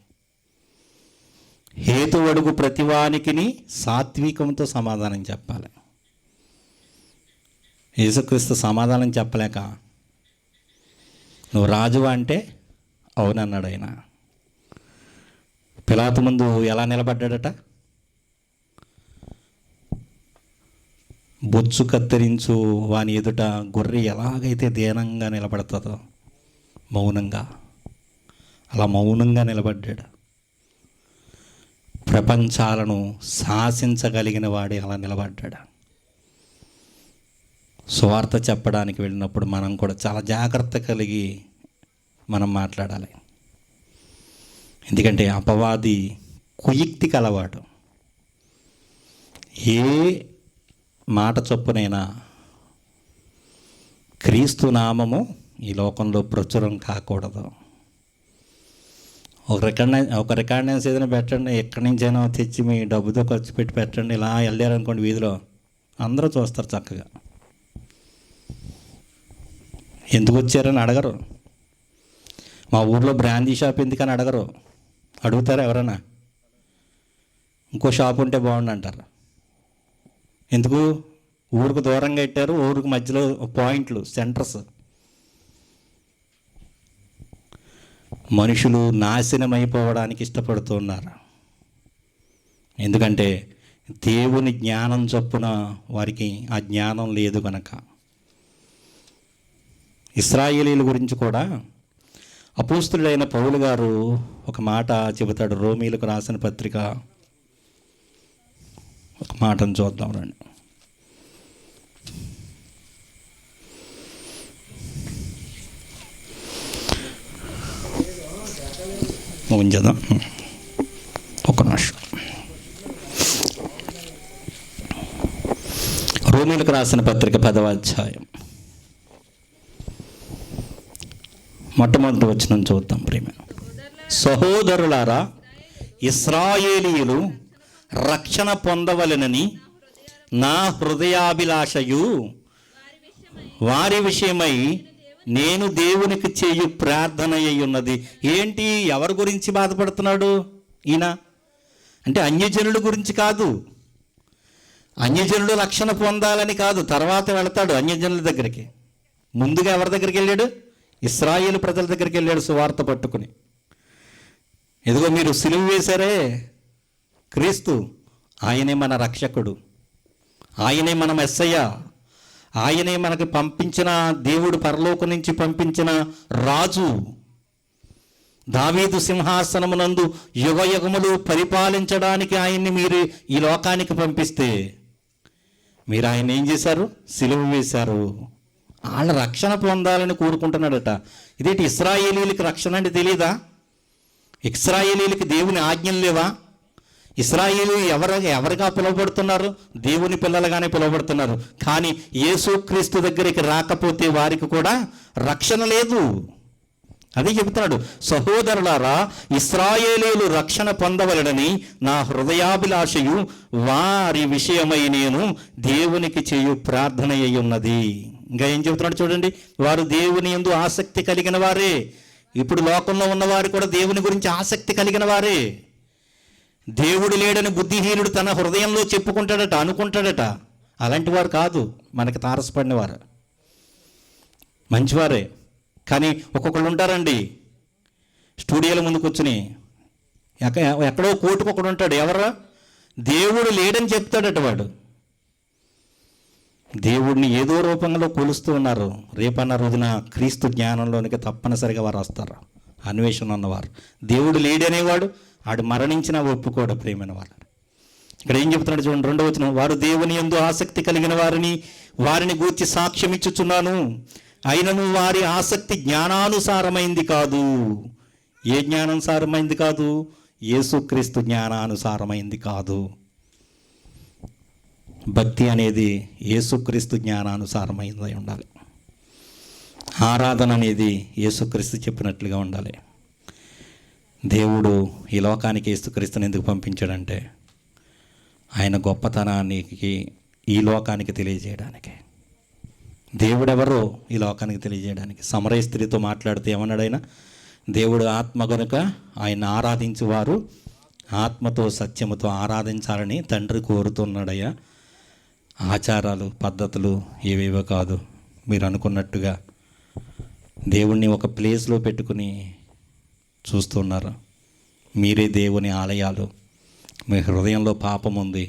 హేతు అడుగు ప్రతివానికి సాత్వికంతో సమాధానం చెప్పాలి. యేసుక్రీస్తు సమాధానం చెప్పలేక నువ్వు రాజువా అంటే అవునన్నాడు ఆయన. పిలాతు ముందు ఎలా నిలబడ్డాడట, బొచ్చు కత్తిరించు వాని ఎదుట గొర్రె ఎలాగైతే దీనంగా నిలబడుతుందో మౌనంగా, అలా మౌనంగా నిలబడ్డాడు. ప్రపంచాలను శాసించగలిగిన వాడే అలా నిలబడ్డాడు. సువార్త చెప్పడానికి వెళ్ళినప్పుడు మనం కూడా చాలా జాగ్రత్త కలిగి మనం మాట్లాడాలి. ఎందుకంటే అపవాది కుయుక్తి కలవాడు. ఏ మాట చొప్పునైనా క్రీస్తు నామము ఈ లోకంలో ప్రచురం కాకూడదు. ఒక రికార్డెన్స్ ఏదైనా పెట్టండి, ఎక్కడి నుంచైనా తెచ్చి మీ డబ్బుతో ఖర్చు పెట్టి పెట్టండి, ఇలా వెళ్ళారనుకోండి వీధిలో అందరూ చూస్తారు చక్కగా. ఎందుకు వచ్చారని అడగరు. మా ఊర్లో బ్రాందీ షాప్ ఎందుకని అడగరు. అడుగుతారా ఎవరన్నా? ఇంకో షాప్ ఉంటే బాగుండు అంటారు. ఎందుకు? ఊరికి దూరంగా పెట్టారు, ఊరికి మధ్యలో పాయింట్లు, సెంటర్స్. మనుషులు నాశనం అయిపోవడానికి ఇష్టపడుతున్నారు. ఎందుకంటే దేవుని జ్ఞానం చొప్పున వారికి ఆ జ్ఞానం లేదు కనుక. ఇశ్రాయేలీల గురించి కూడా అపోస్తులుడైన పౌలు గారు ఒక మాట చెబుతాడు. రోమీలకు రాసిన పత్రిక ఒక మాటను చూద్దాం రండి. ఉంచదాం ఒక నిమిషం. రోమీలకు రాసిన పత్రిక 10వ అధ్యాయం మొట్టమొదటి వచనం చూద్దాం. ప్రేమ సహోదరులారా, ఇశ్రాయేలీయులు రక్షణ పొందవలెనని నా హృదయాభిలాషయు వారి విషయమై నేను దేవునికి చేయు ప్రార్థన అయి ఉన్నది. ఏంటి? ఎవరి గురించి బాధపడుతున్నాడు ఈయన అంటే? అన్యజనుల గురించి కాదు. అన్యజనులు రక్షణ పొందాలని కాదు, తర్వాత వెళతాడు అన్యజనుల దగ్గరికి. ముందుగా ఎవరి దగ్గరికి వెళ్ళాడు? ఇశ్రాయేలు ప్రజల దగ్గరికి వెళ్ళాడు సువార్త పట్టుకుని. ఎదుగో మీరు సిలువ వేశారే క్రీస్తు, ఆయనే మన రక్షకుడు, ఆయనే మన మెస్సయ్య, ఆయనే మనకు పంపించిన దేవుడు, పరలోకం నుంచి పంపించిన రాజు. దావీదు సింహాసనమునందు యుగయుగములు పరిపాలించడానికి ఆయన్ని మీరు ఈ లోకానికి పంపిస్తే మీరు ఆయన ఏం చేశారు? సిలువ వేశారు. వాళ్ళ రక్షణ పొందాలని కోరుకుంటున్నాడట. ఇదేంటి, ఇశ్రాయేలీలకి రక్షణ అంటే తెలియదా? ఇశ్రాయేలీలకి దేవుని ఆజ్ఞలు లేవా? ఇశ్రాయేలు ఎవరిగా పిలువబడుతున్నారు? దేవుని పిల్లలుగానే పిలువబడుతున్నారు. కానీ యేసుక్రీస్తు దగ్గరికి రాకపోతే వారికి కూడా రక్షణ లేదు. అదే చెబుతున్నాడు, సహోదరులారా, ఇశ్రాయేలీలు రక్షణ పొందవలెనని నా హృదయాభిలాషయు వారి విషయమై నేను దేవునికి చేయు ప్రార్థన అయి ఉన్నది. ఇంకా ఏం చెబుతున్నాడు చూడండి, వారు దేవుని యందు ఆసక్తి కలిగిన వారే. ఇప్పుడు లోకంలో ఉన్నవారు కూడా దేవుని గురించి ఆసక్తి కలిగిన వారే. దేవుడు లేడని బుద్ధిహీనుడు తన హృదయంలో చెప్పుకుంటాడట, అనుకుంటాడట. అలాంటి వారు కాదు, మనకి తారసపడినవారు, మంచివారే. కానీ ఒక్కొక్కళ్ళు ఉంటారండి, స్టూడియోల ముందు కూర్చుని ఎక్కడో కోటుకు ఒకడు ఉంటాడు. ఎవరు? దేవుడు లేడని చెప్తాడట వాడు. దేవుడిని ఏదో రూపంలో కొలుస్తూ ఉన్నారు. రేపన్న రోజున క్రీస్తు జ్ఞానంలోనికి తప్పనిసరిగా వారు వస్తారు. అన్వేషణ ఉన్నవారు. దేవుడు లేడనేవాడు ఆడు మరణించిన ఒప్పుకోడు. ప్రేమైన వారు ఇక్కడ ఏం చెప్తున్నాడు చూడండి, 2వ వచనం, వారు దేవుని యందు ఆసక్తి కలిగిన వారిని గూర్చి సాక్ష్యం ఇచ్చుచున్నాను. అయినను వారి ఆసక్తి జ్ఞానానుసారమైంది కాదు. ఏ జ్ఞానానుసారమైంది కాదు? యేసుక్రీస్తు జ్ఞానానుసారమైంది కాదు. భక్తి అనేది యేసుక్రీస్తు జ్ఞానానుసారమైనది ఉండాలి. ఆరాధన అనేది యేసుక్రీస్తు చెప్పినట్లుగా ఉండాలి. దేవుడు ఈ లోకానికి యేసుక్రీస్తుని ఎందుకు పంపించాడంటే ఆయన గొప్పతనానికి ఈ లోకానికి తెలియజేయడానికి. దేవుడెవరో ఈ లోకానికి తెలియజేయడానికి. సమరయ స్త్రీతో మాట్లాడితే ఏమన్నాడు ఆయన? దేవుడు ఆత్మ కనుక ఆయన ఆరాధించేవారు ఆత్మతో సత్యముతో ఆరాధించాలని తండ్రి కోరుతున్నాడయ్యా. ఆచారాలు పద్ధతులు ఏవేవో కాదు, మీరు అనుకున్నట్టుగా దేవుణ్ణి ఒక ప్లేస్లో పెట్టుకుని చూస్తున్నారు. మీరే దేవుని ఆలయాలు. మీ హృదయంలో పాపం ఉంది.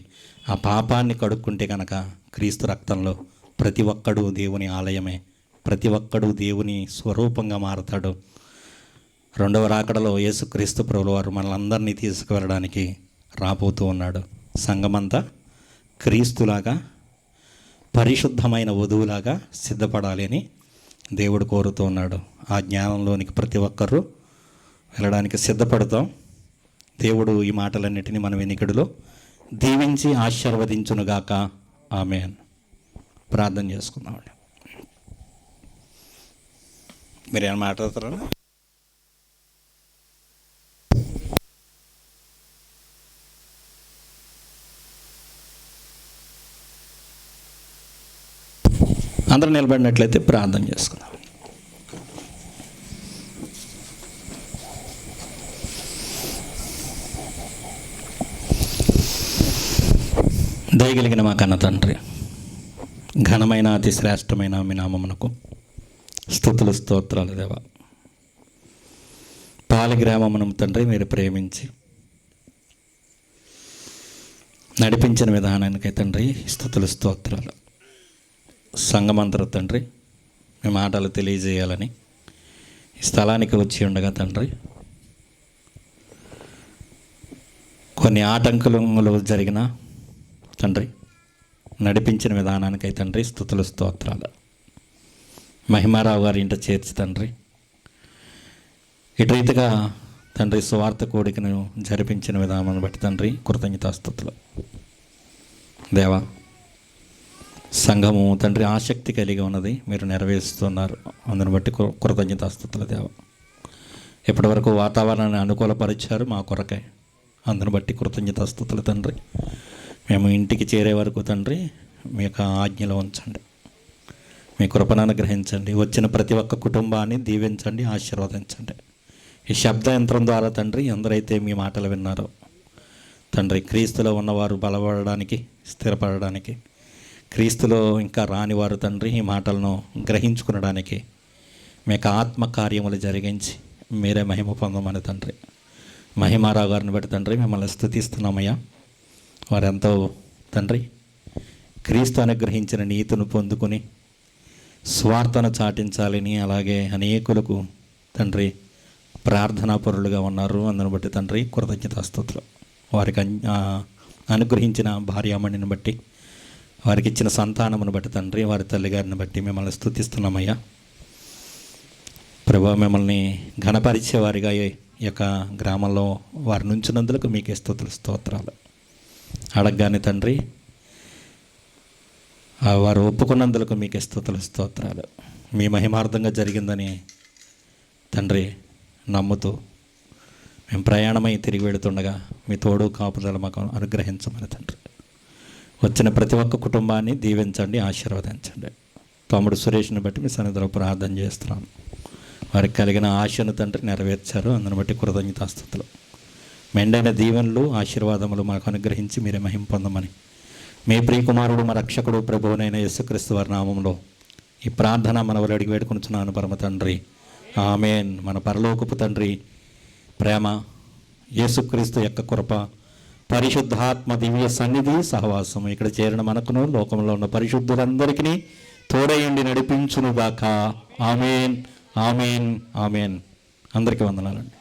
ఆ పాపాన్ని కడుక్కుంటే కనుక క్రీస్తు రక్తంలో ప్రతి ఒక్కడు దేవుని ఆలయమే. ప్రతి ఒక్కడు దేవుని స్వరూపంగా మారతాడు. 2వ రాకడలో యేసుక్రీస్తు ప్రభువు వారు మనలందరినీ తీసుకువెళ్ళడానికి రాబోతూ ఉన్నాడు. సంఘమంతా క్రీస్తులాగా పరిశుద్ధమైన వధువులాగా సిద్ధపడాలి అని దేవుడు కోరుతూ ఉన్నాడు. ఆ జ్ఞానంలోనికి ప్రతి ఒక్కరూ వెళ్ళడానికి సిద్ధపడతాం. దేవుడు ఈ మాటలన్నిటినీ మన వెనుకడిలో దీవించి ఆశీర్వదించునుగాక. ఆమేన్. ప్రార్థన చేసుకుందామండి. మీరేమైనా మాట్లాడతారా? అందరూ నిలబడినట్లయితే ప్రార్థన చేసుకుందాం. దయగలిగిన మా కన్న తండ్రి, ఘనమైన అతి శ్రేష్టమైన మీ నామమునకు స్తుతులు స్తోత్రాలు దేవా. పాలిగ్రామమును తండ్రి మీరు ప్రేమించి నడిపించిన విధానానికై తండ్రి స్తుతులు స్తోత్రాలు. సంఘమంతరు తండ్రి మీ మాటలు తెలియజేయాలని ఈ స్థలానికి వచ్చి ఉండగా తండ్రి కొన్ని ఆటంకులు జరిగిన తండ్రి నడిపించిన విధానానికై తండ్రి స్తుతులు స్తోత్రాలు. మహిమారావు గారి ఇంట చేర్చి తండ్రి ఇటు రీతిగా తండ్రి సువార్త కోడికను జరిపించిన విధానాన్ని బట్టి తండ్రి కృతజ్ఞతాస్తుతులు దేవా. సంఘము తండ్రి ఆసక్తి కలిగి ఉన్నది, మీరు నెరవేరుస్తున్నారు. అందుని బట్టి కృతజ్ఞతాస్తుతులు దేవా. ఇప్పటి వరకు వాతావరణాన్ని అనుకూలపరిచారు మా కొరకై, అందుని బట్టి కృతజ్ఞతాస్తుతులు తండ్రి. మేము ఇంటికి చేరే వరకు తండ్రి మీ యొక్క ఆజ్ఞలో ఉంచండి, మీ కృపను అనుగ్రహించండి. వచ్చిన ప్రతి ఒక్క కుటుంబాన్ని దీవించండి, ఆశీర్వదించండి. ఈ శబ్ద యంత్రం ద్వారా తండ్రి ఎందరైతే మీ మాటలు విన్నారో తండ్రి, క్రీస్తులో ఉన్నవారు బలపడడానికి, స్థిరపడడానికి, క్రీస్తులో ఇంకా రానివారు తండ్రి ఈ మాటలను గ్రహించుకునడానికి మీ యొక్క ఆత్మకార్యములు జరిగించి మీరే మహిమ పొందమని తండ్రి. మహిమారావు గారిని బట్టి తండ్రి మిమ్మల్ని స్తుతిస్తున్నామయ్యా. వారెంతో తండ్రి క్రీస్తు అనుగ్రహించిన నీతిని పొందుకొని స్వార్థను చాటించాలని, అలాగే అనేకులకు తండ్రి ప్రార్థనాపరులుగా ఉన్నారు. అందుని బట్టి తండ్రి కృతజ్ఞతాస్తుతులు. వారికి అనుగ్రహించిన భార్యామణిని బట్టి వారికి ఇచ్చిన సంతానమును బట్టి తండ్రి, వారి తల్లిగారిని బట్టి మిమ్మల్ని స్తుతిస్తున్నామయ్యా. ప్రభా, మిమ్మల్ని ఘనపరిచేవారిగా ఈ యొక్క గ్రామంలో వారి నుంచినందులకు మీకే స్తుతులు, స్తోత్రాలు. అడగగానే తండ్రి వారు ఒప్పుకున్నందులకు మీకే స్తుతులు, స్తోత్రాలు. మీ మహిమార్థంగా జరిగిందని తండ్రి నమ్ముతూ మేము ప్రయాణమై తిరిగి వెళుతుండగా మీ తోడు కాపుదల మాకు అనుగ్రహించమని తండ్రి. వచ్చిన ప్రతి ఒక్క కుటుంబాన్ని దీవించండి, ఆశీర్వదించండి. తమ్ముడు సురేష్ని బట్టి మీ సన్నిధిలో ప్రార్థన చేస్తున్నాను. వారికి కలిగిన ఆశను తండ్రి నెరవేర్చారు, అందుని బట్టి కృతజ్ఞతాస్తుతులు. మెండైన దీవెనలు, ఆశీర్వాదములు మాకు అనుగ్రహించి మీరే మహిమ పొందమని మీ ప్రియకుమారుడు మా రక్షకుడు ప్రభువునైన యేసుక్రీస్తు వారి నామంలో ఈ ప్రార్థన మనవలు అడిగి వేడుకొనుచున్నాను పరమ తండ్రి, ఆమేన్. మన పరలోకపు తండ్రి ప్రేమ, యేసుక్రీస్తు యొక్క కృప, పరిశుద్ధాత్మ దివ్య సన్నిధి సహవాసం ఇక్కడ చేరిన మనకును లోకంలో ఉన్న పరిశుద్ధులందరికీ తోడయుండి నడిపించును గాక. ఆమేన్, ఆమేన్, ఆమేన్. అందరికీ వందనాలండి.